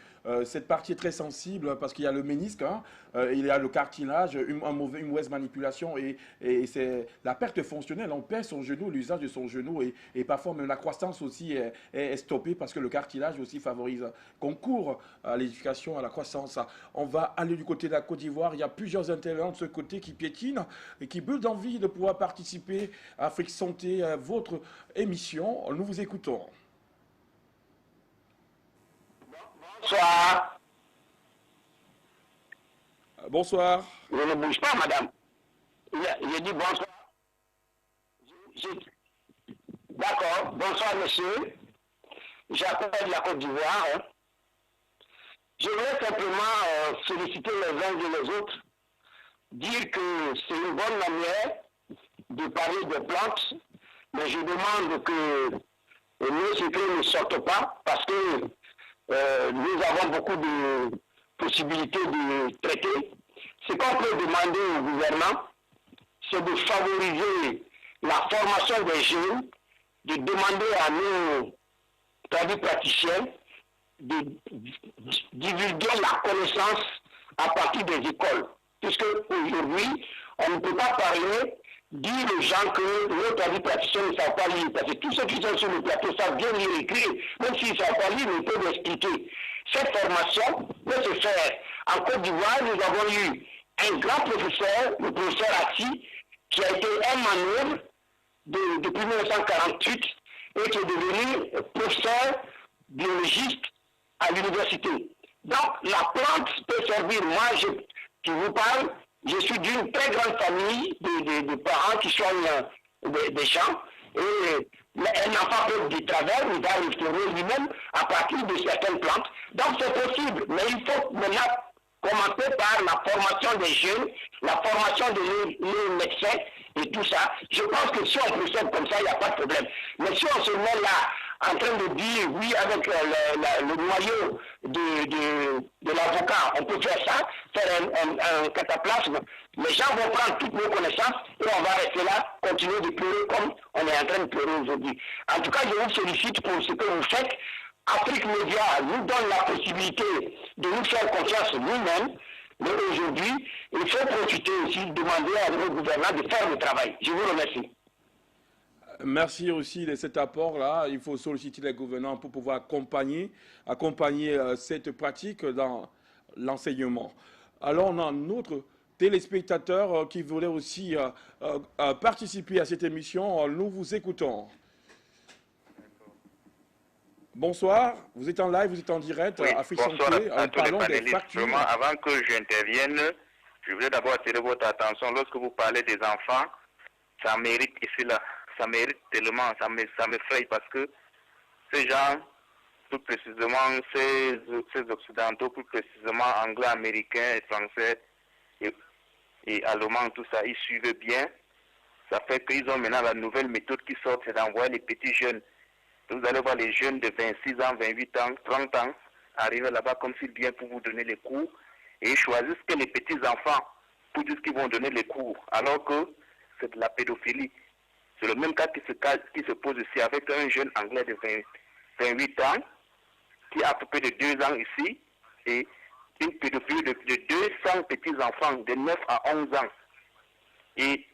S1: cette partie est très sensible parce qu'il y a le ménisque, hein, il y a le cartilage, une mauvaise manipulation et c'est la perte fonctionnelle. On perd son genou, l'usage de son genou et parfois même la croissance aussi est stoppée parce que le cartilage aussi favorise, concourt à l'éducation, à la croissance. On va aller du côté de la Côte d'Ivoire. Il y a plusieurs intervenants de ce côté qui piétinent et qui brûlent d'envie de pouvoir participer à Afrique Santé, à votre émission. Nous vous écoutons.
S7: Bonsoir.
S1: Bonsoir.
S7: Je ne bouge pas, madame. J'ai dit bonsoir. D'accord. Bonsoir, monsieur. J'appelle de la Côte d'Ivoire. Hein. Je voulais simplement féliciter les uns et les autres, dire que c'est une bonne manière de parler de plantes, mais je demande que nos secrets ne sortent pas parce que nous avons beaucoup de possibilité de traiter. Ce qu'on peut demander au gouvernement, c'est de favoriser la formation des jeunes, de demander à nos praticiens de divulguer la connaissance à partir des écoles. Puisque aujourd'hui, on ne peut pas parler, dire aux gens que nos praticiens ne savent pas lire. Parce que tous ceux qui sont sur le plateau savent bien lire et écrire. Même s'ils ne savent pas lire, ils peuvent expliquer. Cette formation peut se faire. En Côte d'Ivoire, nous avons eu un grand professeur, le professeur Assi, qui a été un manœuvre depuis 1948 et qui est devenu professeur biologiste à l'université. Donc, la plante peut servir. Moi, qui vous parle, je suis d'une très grande famille de parents qui soignent des champs. Et un enfant peut de travers, il va restaurer lui-même à partir de certaines plantes. Donc, c'est possible. Mais il faut maintenant commencer par la formation des jeunes, la formation des médecins et tout ça. Je pense que si on procède comme ça, il n'y a pas de problème. Mais si on se met là en train de dire, oui, avec le noyau de l'avocat, on peut faire ça, faire un cataplasme, les gens vont prendre toutes nos connaissances et on va rester là, continuer de pleurer comme on est en train de pleurer aujourd'hui. En tout cas, je vous félicite pour ce que vous faites. Afrique Média nous donne la possibilité de nous faire confiance nous-mêmes, mais aujourd'hui, il faut profiter aussi, demander à nos gouvernants de faire le travail. Je vous remercie.
S1: Merci aussi de cet apport-là. Il faut solliciter les gouvernants pour pouvoir accompagner cette pratique dans l'enseignement. Alors, on a un autre téléspectateur qui voulait aussi participer à cette émission. Nous vous écoutons. Bonsoir, vous êtes en live, vous êtes en direct à Afrique Santé.
S8: Parlons des factures. Vraiment, avant que j'intervienne, je voulais d'abord attirer votre attention. Lorsque vous parlez des enfants, ça mérite ici là. Ça mérite tellement, ça m'effraie parce que ces gens, plus précisément ces occidentaux, plus précisément anglais, américains, et français et allemands, tout ça, ils suivent bien. Ça fait qu'ils ont maintenant la nouvelle méthode qui sort, c'est d'envoyer les petits jeunes. Vous allez voir les jeunes de 26 ans, 28 ans, 30 ans arriver là-bas comme s'ils viennent pour vous donner les cours et ils choisissent que les petits enfants pour dire qu'ils vont donner les cours alors que c'est de la pédophilie. C'est le même cas qui se pose ici avec un jeune anglais de 28 ans qui a à peu près de 2 ans ici et une pédophilie de 200 petits-enfants de 9 à 11 ans. Et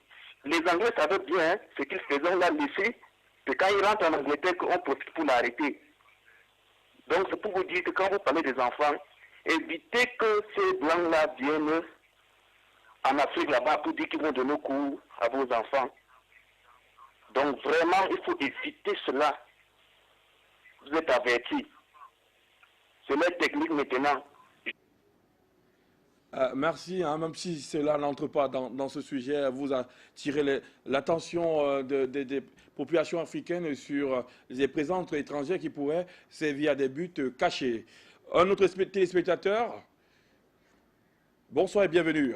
S8: les Anglais savaient bien ce qu'ils faisaient là ici, c'est quand ils rentrent en Angleterre qu'on profite pour l'arrêter. Donc c'est pour vous dire que quand vous parlez des enfants, évitez que ces blancs-là viennent en Afrique là-bas pour dire qu'ils vont donner cours à vos enfants. Donc vraiment, il faut éviter cela. Vous êtes avertis. C'est leur technique maintenant.
S1: Merci, hein, même si cela n'entre pas dans ce sujet, vous attirez l'attention des populations africaines sur les présences étrangères qui pourraient servir à des buts cachés. Un autre téléspectateur, bonsoir et bienvenue.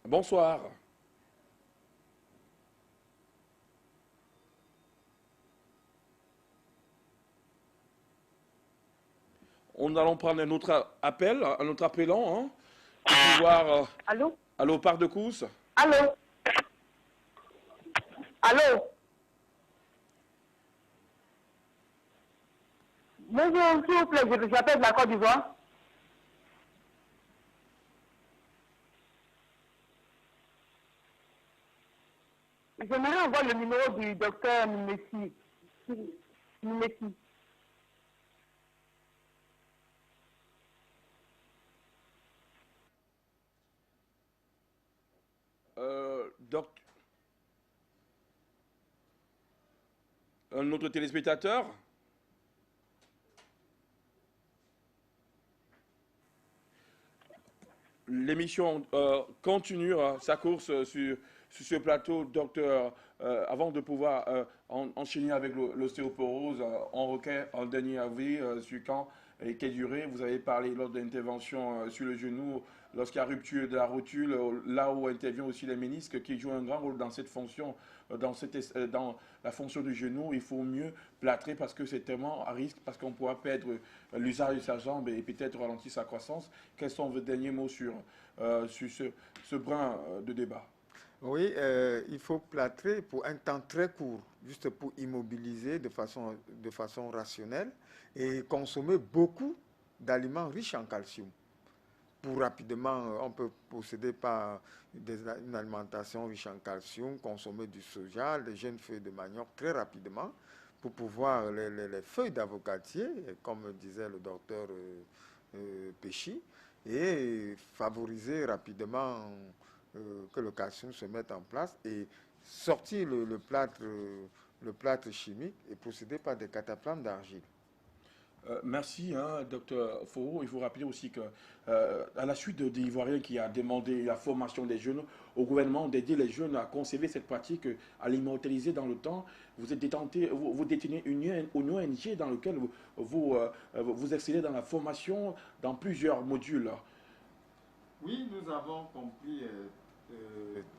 S1: Bonsoir. Nous allons prendre un autre appel, un autre appelant, hein, pour pouvoir...
S9: Allô?
S1: Allô, Parc de Cous?
S9: Allô? Allô? Bonjour, s'il vous plaît, j'appelle de la Côte d'Ivoire. J'aimerais avoir le numéro du docteur Messi.
S1: Un autre téléspectateur? L'émission continue sa course sur ce plateau, docteur. Avant de pouvoir enchaîner avec l'ostéoporose, on requiert un dernier avis sur quand et quelle durée. Vous avez parlé lors de l'intervention sur le genou, lorsqu'il y a rupture de la rotule, là où intervient aussi les ménisques qui jouent un grand rôle dans cette fonction, dans la fonction du genou. Il faut mieux plâtrer parce que c'est tellement à risque, parce qu'on pourra perdre l'usage de sa jambe et peut-être ralentir sa croissance. Quels sont vos derniers mots sur ce brin de débat?
S4: Oui, il faut plâtrer pour un temps très court, juste pour immobiliser de façon rationnelle et consommer beaucoup d'aliments riches en calcium. Pour rapidement, on peut procéder par une alimentation riche en calcium, consommer du soja, des jeunes feuilles de manioc très rapidement pour pouvoir les feuilles d'avocatier, comme disait le docteur Péchy, et favoriser rapidement que le calcium se mette en place et sortir le plâtre chimique et procéder par des cataplasmes d'argile.
S1: Merci, docteur Foro. Il faut rappeler aussi que, à la suite des Ivoiriens qui a demandé la formation des jeunes au gouvernement d'aider les jeunes à conserver cette pratique, à l'immortaliser dans le temps, vous détenez une ONG dans laquelle vous excellez dans la formation dans plusieurs modules.
S4: Oui, nous avons compris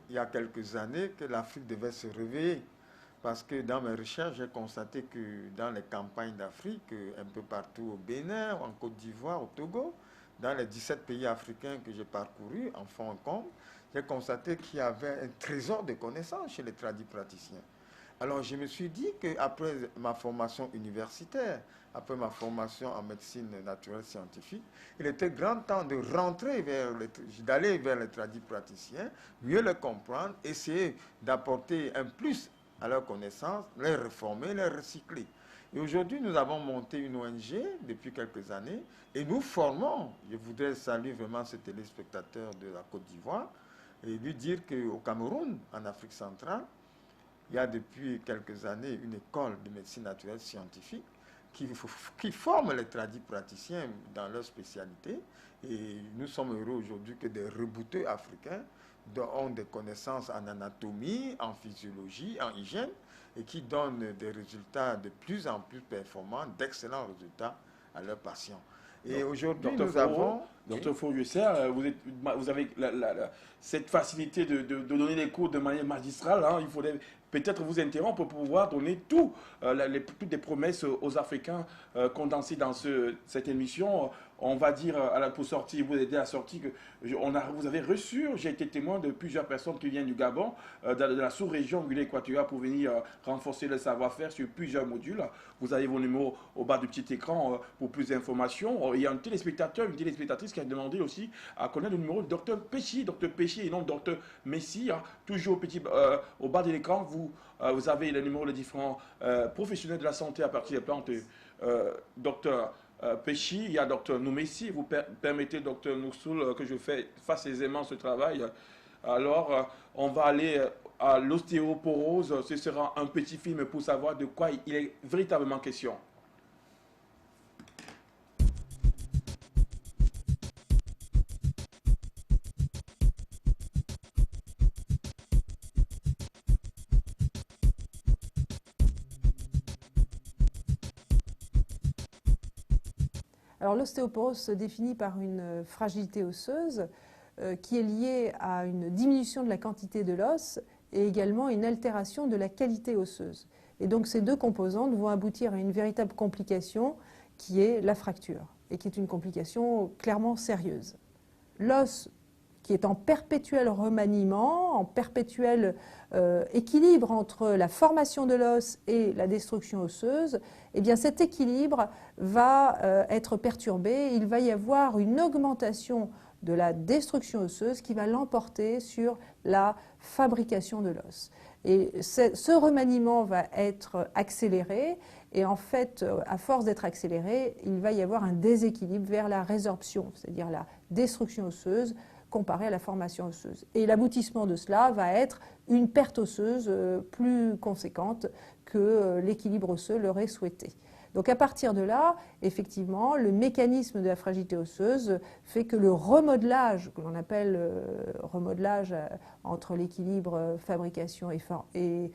S4: il y a quelques années que l'Afrique devait se réveiller. Parce que dans mes recherches, j'ai constaté que dans les campagnes d'Afrique, un peu partout au Bénin, en Côte d'Ivoire, au Togo, dans les 17 pays africains que j'ai parcourus, en fond en comble, j'ai constaté qu'il y avait un trésor de connaissances chez les tradipraticiens. Alors je me suis dit qu'après ma formation universitaire, après ma formation en médecine naturelle scientifique, il était grand temps de rentrer d'aller vers les tradipraticiens, mieux les comprendre, essayer d'apporter un plus à leurs connaissances, les réformer, les recycler. Et aujourd'hui, nous avons monté une ONG depuis quelques années et nous formons, je voudrais saluer vraiment ce téléspectateur de la Côte d'Ivoire et lui dire qu'au Cameroun, en Afrique centrale, il y a depuis quelques années une école de médecine naturelle scientifique qui forme les tradipraticiens dans leur spécialité. Et nous sommes heureux aujourd'hui que des rebouteux africains ont des connaissances en anatomie, en physiologie, en hygiène, et qui donnent des résultats de plus en plus performants, d'excellents résultats à leurs patients. Et aujourd'hui, nous avons...
S1: Docteur Fauvier-Serre, vous avez cette facilité de donner les cours de manière magistrale. Il faudrait peut-être vous interrompre pour pouvoir donner toutes les promesses aux Africains condensées dans cette émission. On va dire, pour sortir, vous aider à sortir, vous avez reçu, j'ai été témoin de plusieurs personnes qui viennent du Gabon, de la sous-région Guinée-Équatoriale, pour venir renforcer le savoir-faire sur plusieurs modules. Vous avez vos numéros au bas du petit écran pour plus d'informations. Il y a un téléspectateur, une téléspectatrice qui a demandé aussi à connaître le numéro de Dr Péchy et non Dr Messi. Toujours au bas de l'écran, vous avez les numéros des différents professionnels de la santé à partir des plantes. Dr Péchy, il y a Dr Noumessi. Vous permettez, Dr Noursoul, que je fasse aisément ce travail. Alors, on va aller à l'ostéoporose. Ce sera un petit film pour savoir de quoi il est véritablement question.
S10: Alors l'ostéoporose se définit par une fragilité osseuse qui est liée à une diminution de la quantité de l'os et également une altération de la qualité osseuse. Et donc ces deux composantes vont aboutir à une véritable complication qui est la fracture et qui est une complication clairement sérieuse. L'os qui est en perpétuel remaniement, en perpétuel équilibre entre la formation de l'os et la destruction osseuse, eh bien cet équilibre va être perturbé. Il va y avoir une augmentation de la destruction osseuse qui va l'emporter sur la fabrication de l'os. Et ce remaniement va être accéléré et en fait, à force d'être accéléré, il va y avoir un déséquilibre vers la résorption, c'est-à-dire la destruction osseuse comparée à la formation osseuse. Et l'aboutissement de cela va être une perte osseuse plus conséquente que l'équilibre osseux l'aurait souhaité. Donc à partir de là, effectivement, le mécanisme de la fragilité osseuse fait que le remodelage, que l'on appelle remodelage entre l'équilibre fabrication et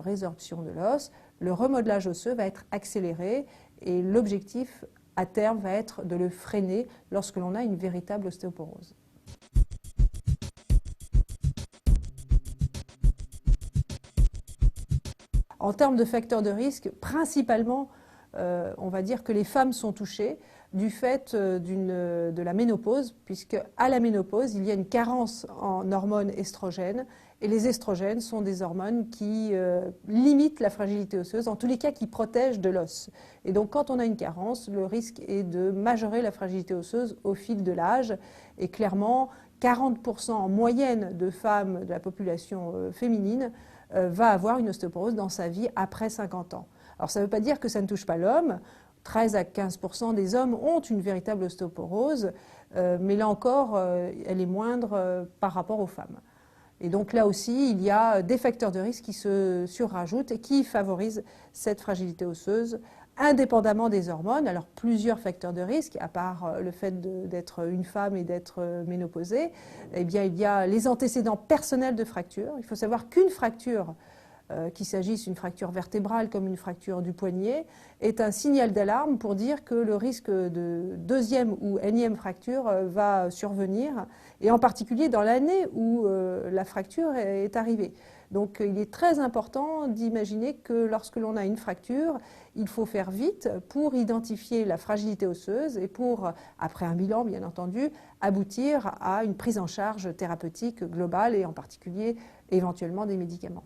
S10: résorption de l'os, le remodelage osseux va être accéléré et l'objectif à terme va être de le freiner lorsque l'on a une véritable ostéoporose. En termes de facteurs de risque, principalement, on va dire que les femmes sont touchées du fait de la ménopause, puisque à la ménopause, il y a une carence en hormones estrogènes, et les estrogènes sont des hormones qui limitent la fragilité osseuse, en tous les cas qui protègent de l'os. Et donc quand on a une carence, le risque est de majorer la fragilité osseuse au fil de l'âge, et clairement 40% en moyenne de femmes de la population féminine va avoir une ostéoporose dans sa vie après 50 ans. Alors ça ne veut pas dire que ça ne touche pas l'homme. 13 à 15% des hommes ont une véritable ostéoporose, mais là encore, elle est moindre par rapport aux femmes. Et donc là aussi, il y a des facteurs de risque qui se surrajoutent et qui favorisent cette fragilité osseuse, indépendamment des hormones. Alors plusieurs facteurs de risque, à part le fait d'être une femme et d'être ménopausée, eh bien, il y a les antécédents personnels de fractures. Il faut savoir qu'une fracture, qu'il s'agisse d'une fracture vertébrale comme une fracture du poignet, est un signal d'alarme pour dire que le risque de deuxième ou énième fracture va survenir, et en particulier dans l'année où la fracture est arrivée. Donc il est très important d'imaginer que lorsque l'on a une fracture, il faut faire vite pour identifier la fragilité osseuse et pour, après un bilan bien entendu, aboutir à une prise en charge thérapeutique globale et en particulier éventuellement des médicaments.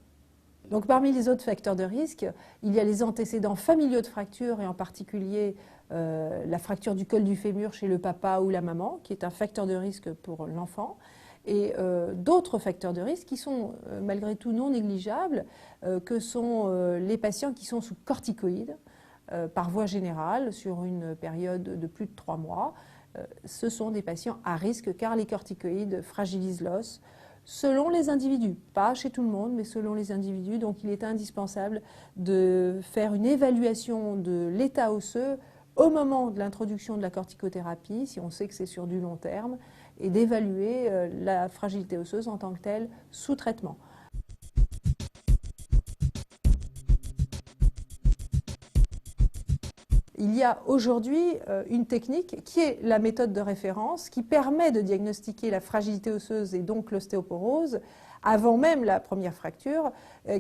S10: Donc parmi les autres facteurs de risque, il y a les antécédents familiaux de fracture et en particulier la fracture du col du fémur chez le papa ou la maman, qui est un facteur de risque pour l'enfant, et d'autres facteurs de risque qui sont malgré tout non négligeables, que sont les patients qui sont sous corticoïdes par voie générale sur une période de plus de 3 mois. Ce sont des patients à risque car les corticoïdes fragilisent l'os, selon les individus, pas chez tout le monde, mais selon les individus. Donc il est indispensable de faire une évaluation de l'état osseux au moment de l'introduction de la corticothérapie, si on sait que c'est sur du long terme, et d'évaluer la fragilité osseuse en tant que telle sous traitement. Il y a aujourd'hui une technique qui est la méthode de référence qui permet de diagnostiquer la fragilité osseuse et donc l'ostéoporose avant même la première fracture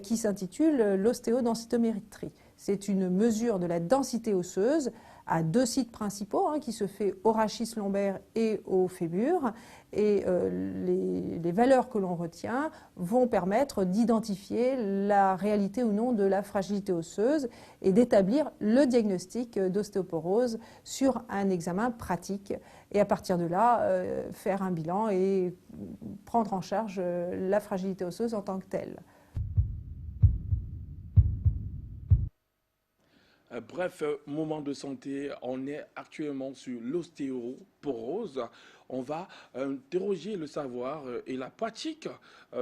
S10: qui s'intitule l'ostéodensitométrie. C'est une mesure de la densité osseuse à 2 sites principaux qui se fait au rachis lombaire et au fémur. Et les valeurs que l'on retient vont permettre d'identifier la réalité ou non de la fragilité osseuse et d'établir le diagnostic d'ostéoporose sur un examen pratique. Et à partir de là, faire un bilan et prendre en charge la fragilité osseuse en tant que telle.
S1: Bref, moment de santé, on est actuellement sur l'ostéoporose. On va interroger le savoir et la pratique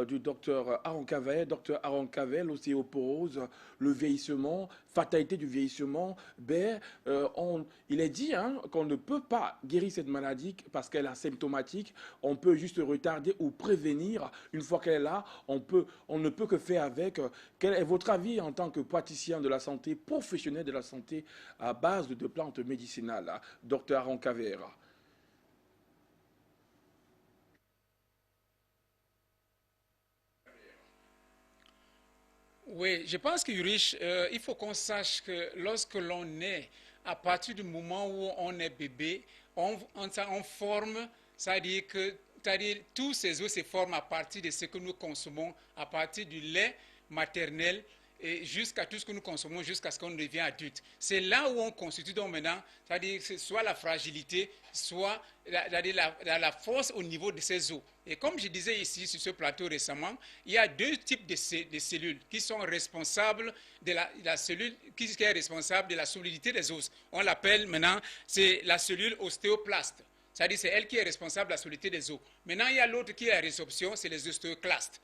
S1: du docteur Aaron Cavey. Docteur Aaron Cavey, l'ostéoporose, le vieillissement, fatalité du vieillissement. Il est dit qu'on ne peut pas guérir cette maladie parce qu'elle est asymptomatique. On peut juste retarder ou prévenir. Une fois qu'elle est là, on ne peut que faire avec. Quel est votre avis en tant que praticien de la santé, professionnel de la santé à base de plantes médicinales, docteur Aaron Cavey?
S6: Oui, je pense que Yurich, il faut qu'on sache que lorsque l'on est, à partir du moment où on est bébé, on forme, c'est-à-dire que tous ces os se forment à partir de ce que nous consommons, à partir du lait maternel et jusqu'à tout ce que nous consommons jusqu'à ce qu'on devienne adulte. C'est là où on constitue donc maintenant, c'est-à-dire soit la fragilité, soit la force au niveau de ces os. Et comme je disais ici sur ce plateau récemment, il y a 2 types de cellules qui sont responsables de la cellule qui est responsable de la solidité des os. On l'appelle maintenant, c'est la cellule ostéoplaste. C'est-à-dire c'est elle qui est responsable de la solidité des os. Maintenant, il y a l'autre qui est la résorption, c'est les ostéoclastes.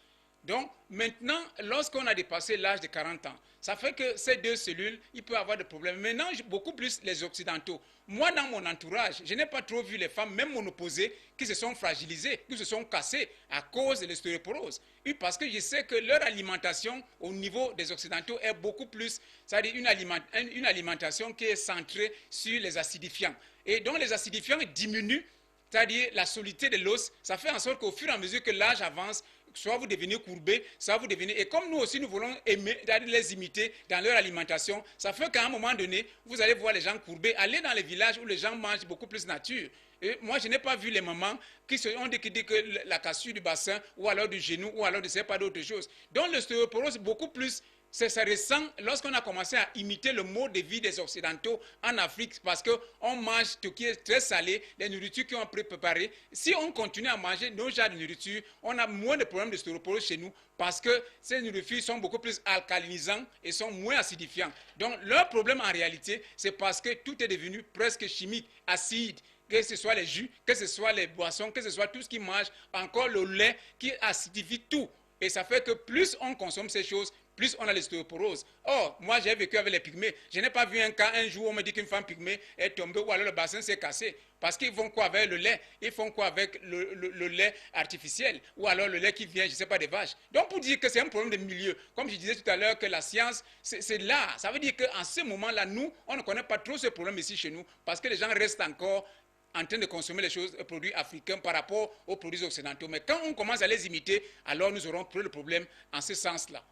S6: Donc, maintenant, lorsqu'on a dépassé l'âge de 40 ans, ça fait que ces deux cellules, il peut avoir des problèmes. Maintenant, beaucoup plus les Occidentaux. Moi, dans mon entourage, je n'ai pas trop vu les femmes, même monopausées, qui se sont fragilisées, qui se sont cassées à cause de l'ostéoporose. Oui, parce que je sais que leur alimentation au niveau des Occidentaux est beaucoup plus, c'est-à-dire une alimentation qui est centrée sur les acidifiants. Et donc, les acidifiants diminuent, c'est-à-dire la solidité de l'os. Ça fait en sorte qu'au fur et à mesure que l'âge avance, soit vous devenez courbé, soit vous devenez... Et comme nous aussi, nous voulons les imiter dans leur alimentation, ça fait qu'à un moment donné, vous allez voir les gens courbés, aller dans les villages où les gens mangent beaucoup plus nature. Et moi, je n'ai pas vu les mamans qui disent que la cassure du bassin, ou alors du genou, ou alors je ne sais pas d'autres choses. Donc, l'ostéoporose, beaucoup plus... Ça récent lorsqu'on a commencé à imiter le mode de vie des Occidentaux en Afrique parce qu'on mange tout qui est très salé, les nourritures qui ont préparées. Si on continue à manger nos genres de nourriture, on a moins de problèmes d'ostéoporose chez nous parce que ces nourritures sont beaucoup plus alcalinisants et sont moins acidifiants. Donc leur problème en réalité, c'est parce que tout est devenu presque chimique, acide. Que ce soit les jus, que ce soit les boissons, que ce soit tout ce qui mange, encore le lait qui acidifie tout. Et ça fait que plus on consomme ces choses, plus on a l'ostéoporose. Or, moi j'ai vécu avec les pygmées. Je n'ai pas vu un cas, un jour, on me dit qu'une femme pygmée est tombée ou alors le bassin s'est cassé. Parce qu'ils font quoi avec le lait? Ils font quoi avec le lait artificiel? Ou alors le lait qui vient, je ne sais pas, des vaches. Donc pour dire que c'est un problème de milieu, comme je disais tout à l'heure que la science, c'est là. Ça veut dire qu'en ce moment-là, nous, on ne connaît pas trop ce problème ici chez nous, parce que les gens restent encore en train de consommer les choses, les produits africains par rapport aux produits occidentaux. Mais quand on commence à les imiter, alors nous aurons plus de problème en ce sens-là.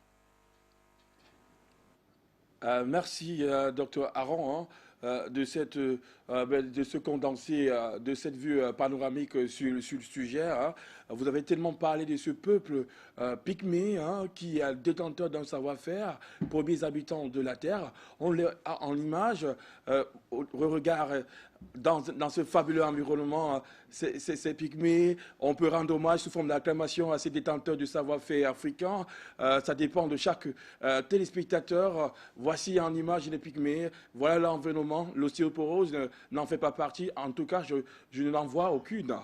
S1: Merci, Dr Aron, de ce condensé, de cette vue panoramique sur le sujet. Hein. Vous avez tellement parlé de ce peuple pygmée qui est détenteur d'un savoir-faire, premiers habitants de la Terre. On l'a en image, au regard dans ce fabuleux environnement, ces pygmées. On peut rendre hommage sous forme d'acclamation à ces détenteurs du savoir-faire africain. Ça dépend de chaque téléspectateur. Voici en image les pygmées. Voilà l'environnement. L'ostéoporose n'en fait pas partie. En tout cas, je ne n'en vois aucune.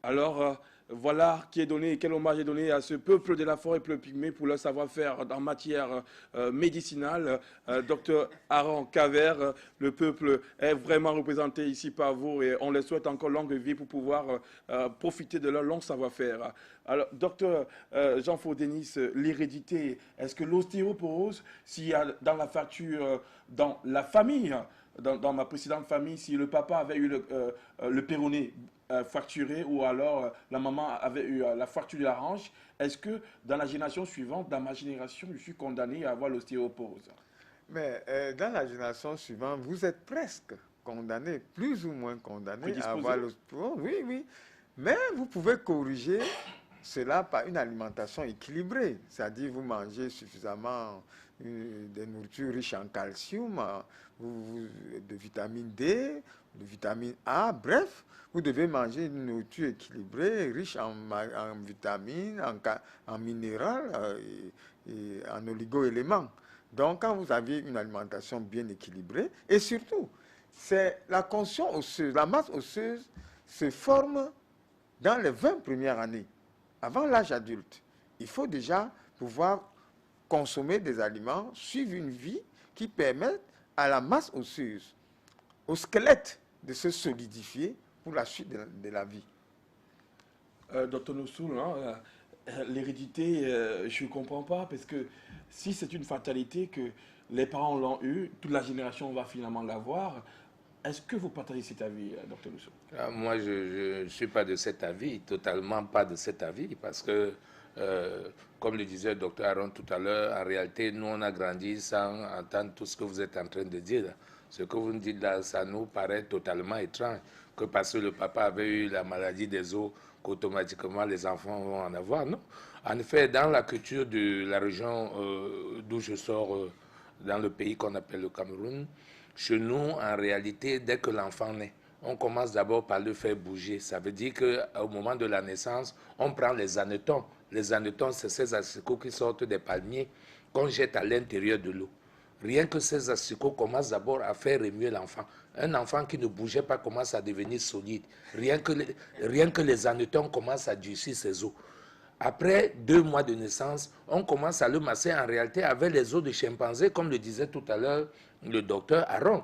S1: Alors, voilà qui est donné, quel hommage est donné à ce peuple de la forêt pygmée pour leur savoir-faire en matière médicinale. Docteur Aron Kaver, le peuple est vraiment représenté ici par vous et on les souhaite encore longue vie pour pouvoir profiter de leur long savoir-faire. Alors, docteur Jean-Faux-Denis, l'hérédité, est-ce que l'ostéoporose, s'il y a dans la facture, dans la famille, dans ma précédente famille, si le papa avait eu le péroné fracturé ou alors la maman avait eu la fracture de la hanche, est-ce que dans la génération suivante, dans ma génération, je suis condamné à avoir l'ostéoporose?
S4: Mais dans la génération suivante, vous êtes presque condamné, plus ou moins condamné à avoir l'ostéoporose. Oui, oui. Mais vous pouvez corriger cela par une alimentation équilibrée. C'est-à-dire vous mangez suffisamment des nourritures riches en calcium, de vitamine D, de vitamine A, bref, vous devez manger une nourriture équilibrée, riche en vitamines, en minéraux et en oligo-éléments. Donc, quand vous avez une alimentation bien équilibrée, et surtout, c'est la conscience osseuse, la masse osseuse se forme dans les 20 premières années, avant l'âge adulte. Il faut déjà pouvoir consommer des aliments, suivre une vie qui permette à la masse osseuse, au squelette, de se solidifier pour la suite de la vie.
S1: Docteur Noussoul, l'hérédité, je ne comprends pas, parce que si c'est une fatalité que les parents l'ont eu, toute la génération va finalement l'avoir. Est-ce que vous partagez cet avis, docteur Noussoul?
S3: Moi, je ne suis pas de cet avis, totalement pas de cet avis, parce que, comme le disait le docteur Aron tout à l'heure, en réalité, nous, on a grandi sans entendre tout ce que vous êtes en train de dire. Ce que vous nous dites là, ça nous paraît totalement étrange, que parce que le papa avait eu la maladie des os, qu'automatiquement les enfants vont en avoir. Non. En effet, dans la culture de la région d'où je sors, dans le pays qu'on appelle le Cameroun, chez nous, en réalité, dès que l'enfant naît, on commence d'abord par le faire bouger. Ça veut dire qu'au moment de la naissance, on prend les hannetons. Les hannetons, c'est ces asticots qui sortent des palmiers qu'on jette à l'intérieur de l'eau. Rien que ces asticots commencent d'abord à faire remuer l'enfant. Un enfant qui ne bougeait pas commence à devenir solide. Rien que les hannetons commencent à durcir ses os. Après 2 mois de naissance, on commence à le masser en réalité avec les os de chimpanzé, comme le disait tout à l'heure le docteur Aaron.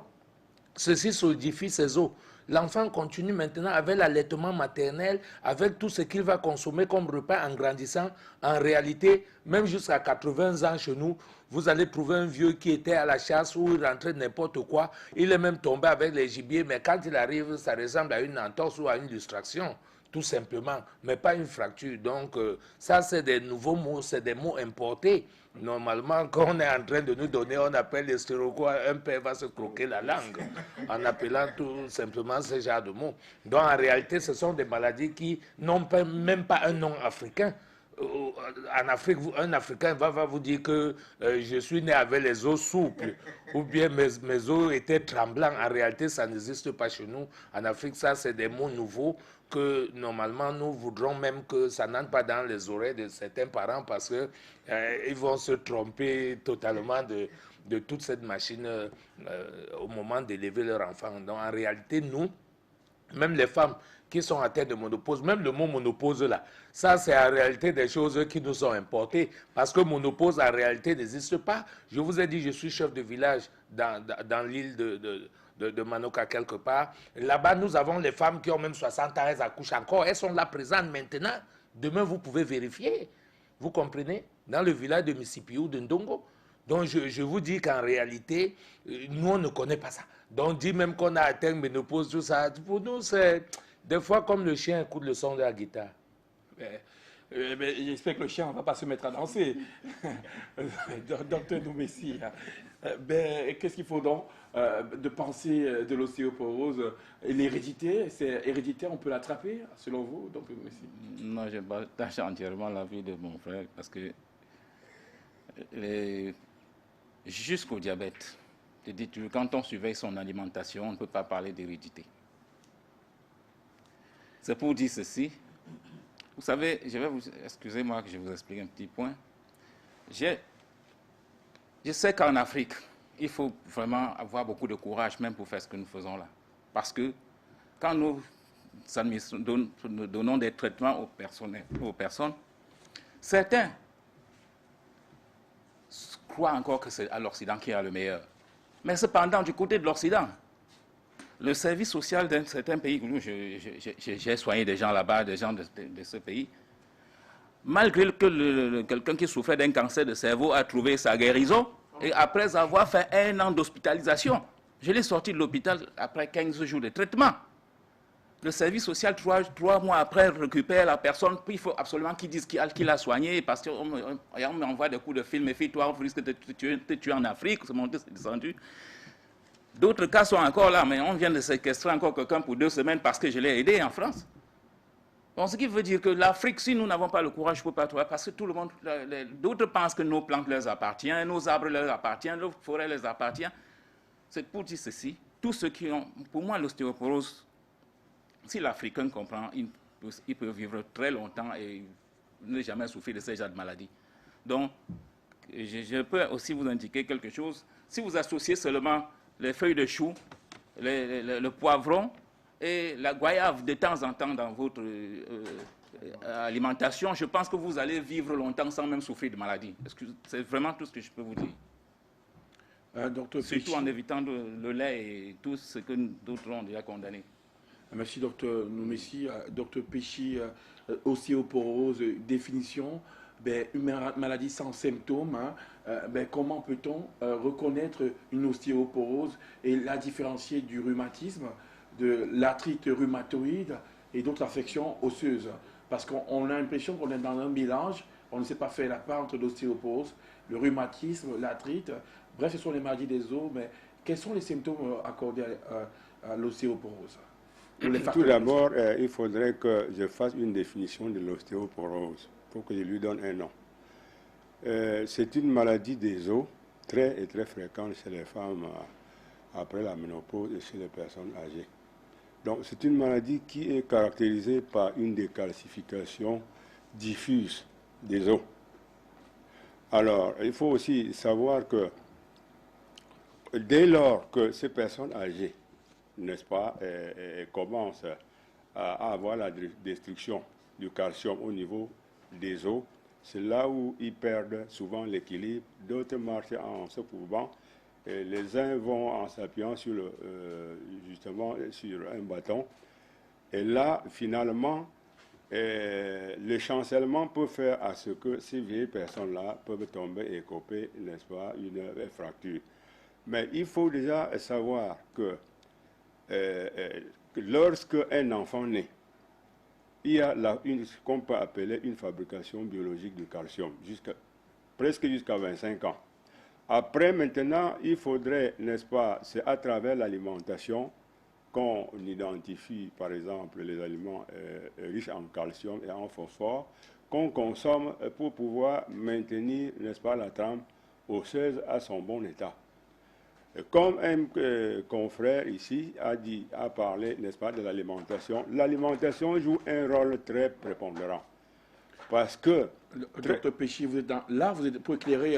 S3: Ceci solidifie ses os. L'enfant continue maintenant avec l'allaitement maternel, avec tout ce qu'il va consommer comme repas en grandissant. En réalité, même jusqu'à 80 ans chez nous, vous allez trouver un vieux qui était à la chasse ou il rentrait n'importe quoi. Il est même tombé avec les gibiers, mais quand il arrive, ça ressemble à une entorse ou à une distraction, tout simplement, mais pas une fracture. Donc, ça, c'est des nouveaux mots, c'est des mots importés. Normalement, quand on est en train de nous donner, on appelle les stéroquois, un père va se croquer la langue en appelant tout simplement ce genre de mots. Donc, en réalité, ce sont des maladies qui n'ont même pas un nom africain. En Afrique, un Africain va vous dire que je suis né avec les os souples ou bien mes os étaient tremblants. En réalité, ça n'existe pas chez nous. En Afrique, ça, c'est des mots nouveaux que normalement, nous voudrons même que ça n'entre pas dans les oreilles de certains parents parce qu'ils vont se tromper totalement de toute cette machine au moment d'élever leur enfant. Donc, en réalité, nous, même les femmes qui sont atteintes de monopause, même le mot monopause là, ça c'est en réalité des choses qui nous sont importées parce que monopause en réalité n'existe pas. Je vous ai dit, je suis chef de village dans l'île de Manoka quelque part. Là-bas, nous avons les femmes qui ont même 60 ans, elles accouchent encore, elles sont là présentes maintenant. Demain, vous pouvez vérifier. Vous comprenez? Dans le village de Mississippi ou de Ndongo. Donc, je vous dis qu'en réalité, nous, on ne connaît pas ça. Donc, dit même qu'on a atteint ménopause, tout ça, pour nous, c'est des fois comme le chien écoute le son de la guitare.
S1: J'espère que le chien ne va pas se mettre à danser. Docteur Noumessi, qu'est-ce qu'il faut donc de penser de l'ostéoporose? L'hérédité, c'est héréditaire, on peut l'attraper, selon vous, docteur Noumessi?
S2: Non, je partage entièrement l'avis de mon frère, parce que jusqu'au diabète, quand on surveille son alimentation, on ne peut pas parler d'hérédité. C'est pour dire ceci. Vous savez, excusez-moi que je vous explique un petit point. Je sais qu'en Afrique, il faut vraiment avoir beaucoup de courage, même pour faire ce que nous faisons là. Parce que quand nous donnons des traitements aux personnes, certains croient encore que c'est à l'Occident qui a le meilleur. Mais cependant, du côté de l'Occident, le service social d'un certain pays, j'ai soigné des gens là-bas, des gens de ce pays, malgré que quelqu'un qui souffrait d'un cancer de cerveau a trouvé sa guérison, et après avoir fait 1 an d'hospitalisation, je l'ai sorti de l'hôpital après 15 jours de traitement. Le service social, 3 mois après, récupère la personne, puis il faut absolument qu'il dise qu'il a soigné, parce qu'on m'envoie des coups de film, et fille-toi, on risque de te tuer en Afrique, c'est monté, c'est descendu. D'autres cas sont encore là, mais on vient de séquestrer encore quelqu'un pour 2 semaines parce que je l'ai aidé en France. Donc, ce qui veut dire que l'Afrique, si nous n'avons pas le courage, je ne peux pas trouver, parce que tout le monde, d'autres pensent que nos plantes leur appartiennent, nos arbres leur appartiennent, nos forêts leur appartiennent. C'est pour dire ceci, tous ceux qui ont, pour moi, l'ostéoporose, si l'Africain comprend, il peut vivre très longtemps et ne jamais souffrir de ce genre de maladie. Donc, je peux aussi vous indiquer quelque chose. Si vous associez seulement les feuilles de chou, le poivron et la goyave de temps en temps dans votre alimentation, je pense que vous allez vivre longtemps sans même souffrir de maladie. C'est vraiment tout ce que je peux vous dire. Surtout en évitant le lait et tout ce que d'autres ont déjà condamné.
S1: Merci, docteur Noumessi. Docteur Péchi, ostéoporose, définition, une maladie sans symptômes. Comment peut-on reconnaître une ostéoporose et la différencier du rhumatisme, de l'arthrite rhumatoïde et d'autres affections osseuses? Parce qu'on a l'impression qu'on est dans un mélange, on ne sait pas faire la part entre l'ostéoporose, le rhumatisme, l'arthrite. Bref, ce sont les maladies des os, mais quels sont les symptômes accordés à l'ostéoporose?
S5: Tout d'abord, il faudrait que je fasse une définition de l'ostéoporose pour que je lui donne un nom. C'est une maladie des os très fréquente chez les femmes après la ménopause et chez les personnes âgées. Donc c'est une maladie qui est caractérisée par une décalcification diffuse des os. Alors, il faut aussi savoir que dès lors que ces personnes âgées, n'est-ce pas, commencent à avoir la destruction du calcium au niveau des os. C'est là où ils perdent souvent l'équilibre. D'autres marchent en se courbant. Et les uns vont en s'appuyant sur justement sur un bâton. Et là, finalement, le chancellement peut faire à ce que ces vieilles personnes-là peuvent tomber et couper, n'est-ce pas, une fracture. Mais il faut déjà savoir que lorsque un enfant naît, il y a ce qu'on peut appeler une fabrication biologique du calcium, presque jusqu'à 25 ans. Après, maintenant, il faudrait, n'est-ce pas, c'est à travers l'alimentation qu'on identifie, par exemple, les aliments riches en calcium et en phosphore, qu'on consomme pour pouvoir maintenir, n'est-ce pas, la trame osseuse à son bon état. Comme un confrère ici a parlé, n'est-ce pas, de l'alimentation, l'alimentation joue un rôle très prépondérant. Parce que...
S1: Docteur Péchi, vous êtes pour éclairer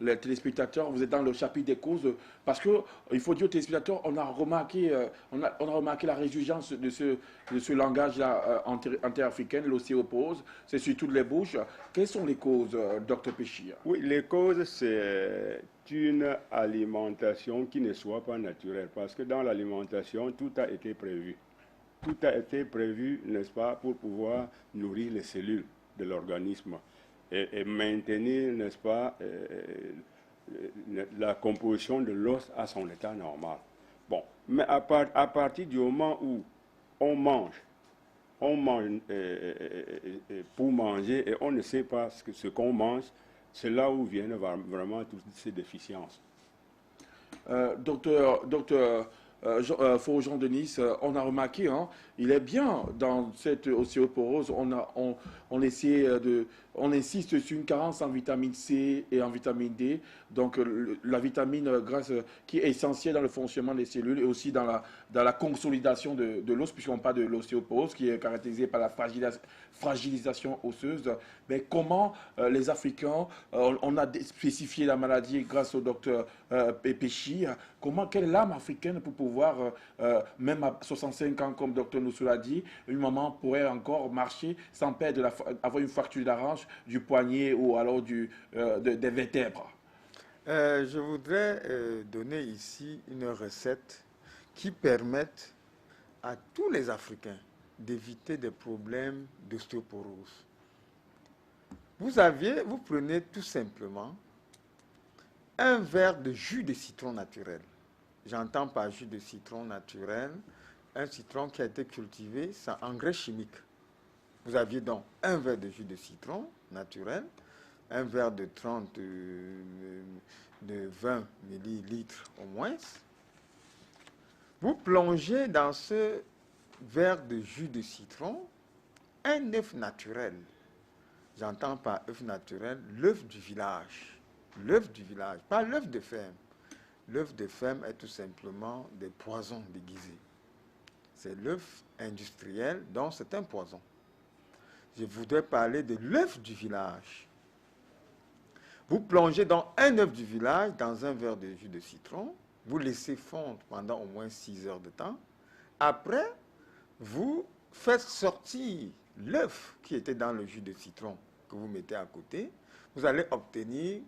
S1: les téléspectateurs, vous êtes dans le chapitre des causes, parce qu'il faut dire aux téléspectateurs, on a remarqué la résurgence de ce langage-là interafricain, l'ostéoporose, c'est sur toutes les bouches. Quelles sont les causes, docteur Péchi?
S5: Oui, les causes, c'est une alimentation qui ne soit pas naturelle, parce que dans l'alimentation, tout a été prévu. Tout a été prévu, n'est-ce pas, pour pouvoir nourrir les cellules de l'organisme et maintenir, n'est-ce pas, la composition de l'os à son état normal. Bon, mais à partir du moment où on mange pour manger et on ne sait pas ce qu'on mange, c'est là où viennent vraiment toutes ces déficiences.
S1: Docteur Faux Jean Denis, on a remarqué, hein, il est bien dans cette ostéoporose, on insiste sur une carence en vitamine C et en vitamine D, donc la vitamine qui est essentielle dans le fonctionnement des cellules et aussi dans la consolidation de l'os, puisqu'on parle de l'ostéoporose qui est caractérisée par la fragilisation osseuse. Mais comment les Africains, on a spécifié la maladie grâce au docteur Péchi, quelle est l'âme africaine pour pouvoir, même à 65 ans, comme docteur Noussou l'a dit, une maman pourrait encore marcher sans perdre, avoir une fracture de la hanche, du poignet ou alors des vertèbres?
S4: Je voudrais donner ici une recette qui permette à tous les Africains d'éviter des problèmes d'ostéoporose. Vous prenez tout simplement un verre de jus de citron naturel. J'entends par jus de citron naturel un citron qui a été cultivé sans engrais chimique. Vous aviez donc un verre de jus de citron naturel, un verre de 20 millilitres au moins. Vous plongez dans ce verre de jus de citron un œuf naturel. J'entends par œuf naturel l'œuf du village. L'œuf du village, pas l'œuf de ferme. L'œuf de ferme est tout simplement des poisons déguisés. C'est l'œuf industriel, donc c'est un poison. Je voudrais parler de l'œuf du village. Vous plongez donc un œuf du village dans un verre de jus de citron. Vous laissez fondre pendant au moins 6 heures de temps. Après, vous faites sortir l'œuf qui était dans le jus de citron que vous mettez à côté. Vous allez obtenir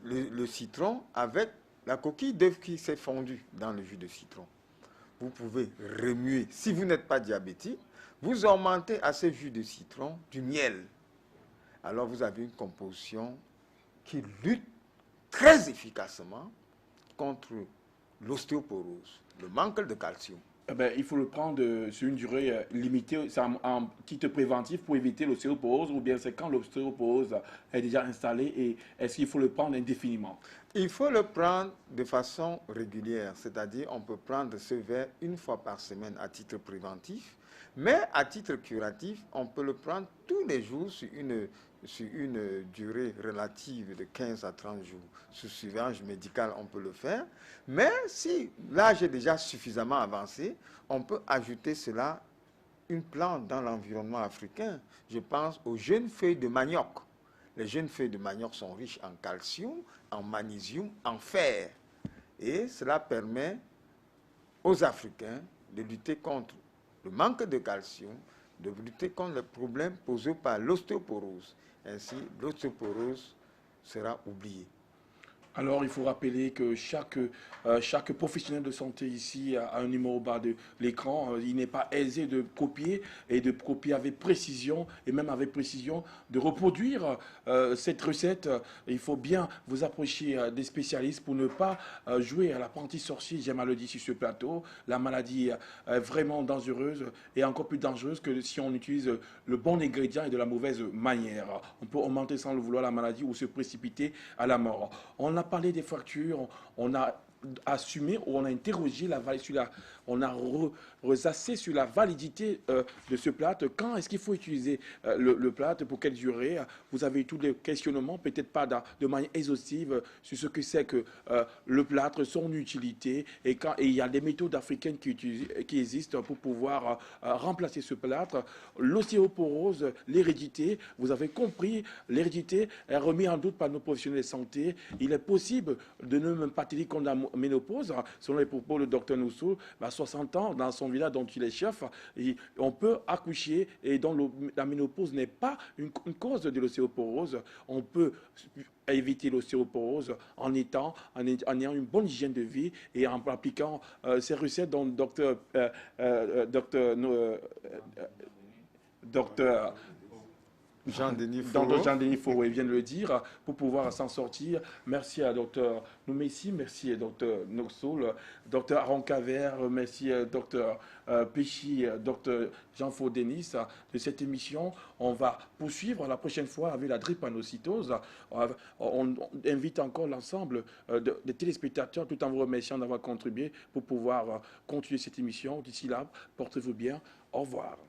S4: le citron avec la coquille d'œuf qui s'est fondue dans le jus de citron. Vous pouvez remuer. Si vous n'êtes pas diabétique, vous augmentez à ce jus de citron du miel. Alors vous avez une composition qui lutte très efficacement contre l'ostéoporose, le manque de calcium.
S1: Il faut le prendre sur une durée limitée, c'est en titre préventif pour éviter l'ostéoporose, ou bien c'est quand l'ostéoporose est déjà installée, et est-ce qu'il faut le prendre indéfiniment?
S4: Il faut le prendre de façon régulière, c'est-à-dire on peut prendre ce verre une fois par semaine à titre préventif, mais à titre curatif, on peut le prendre tous les jours sur une durée relative de 15 à 30 jours. Sous surveillance médicale, on peut le faire. Mais si l'âge est déjà suffisamment avancé, on peut ajouter cela, une plante dans l'environnement africain. Je pense aux jeunes feuilles de manioc. Les jeunes feuilles de manioc sont riches en calcium, en magnésium, en fer. Et cela permet aux Africains de lutter contre le manque de calcium, de lutter contre les problèmes posés par l'ostéoporose. Ainsi, l'ostéoporose sera oubliée.
S1: Alors, il faut rappeler que chaque professionnel de santé ici a un numéro bas de l'écran. Il n'est pas aisé de copier et de copier avec précision et même avec précision de reproduire cette recette. Il faut bien vous approcher des spécialistes pour ne pas jouer à l'apprenti sorcier, j'ai mal dit sur ce plateau. La maladie est vraiment dangereuse et encore plus dangereuse que si on utilise le bon ingrédient et de la mauvaise manière. On peut augmenter sans le vouloir la maladie ou se précipiter à la mort. On a parlé des fractures, on a assumé ou on a interrogé on a ressassé sur la validité de ce plâtre. Quand est-ce qu'il faut utiliser le plâtre, pour quelle durée? Vous avez eu tous les questionnements, peut-être pas de manière exhaustive sur ce que c'est que le plâtre, son utilité, et il y a des méthodes africaines qui existent pour pouvoir remplacer ce plâtre. L'ostéoporose, l'hérédité, vous avez compris, l'hérédité est remise en doute par nos professionnels de santé. Il est possible de ne même pas tenir compte de la ménopause, selon les propos du docteur Noussou, à 60 ans, dans son village dont il est chef, on peut accoucher et dont la ménopause n'est pas une cause de l'ostéoporose. On peut éviter l'ostéoporose en ayant une bonne hygiène de vie et en appliquant ces recettes dont docteur Jean-Denis Fouret vient de le dire, pour pouvoir s'en sortir. Merci à Dr Noumessi, merci à Dr Noxol, Dr Aaron Caver, merci à Dr Péchi, Dr Jean-Faux Denis de cette émission. On va poursuivre la prochaine fois avec la drépanocytose. On invite encore l'ensemble des téléspectateurs, tout en vous remerciant d'avoir contribué pour pouvoir continuer cette émission. D'ici là, portez-vous bien. Au revoir.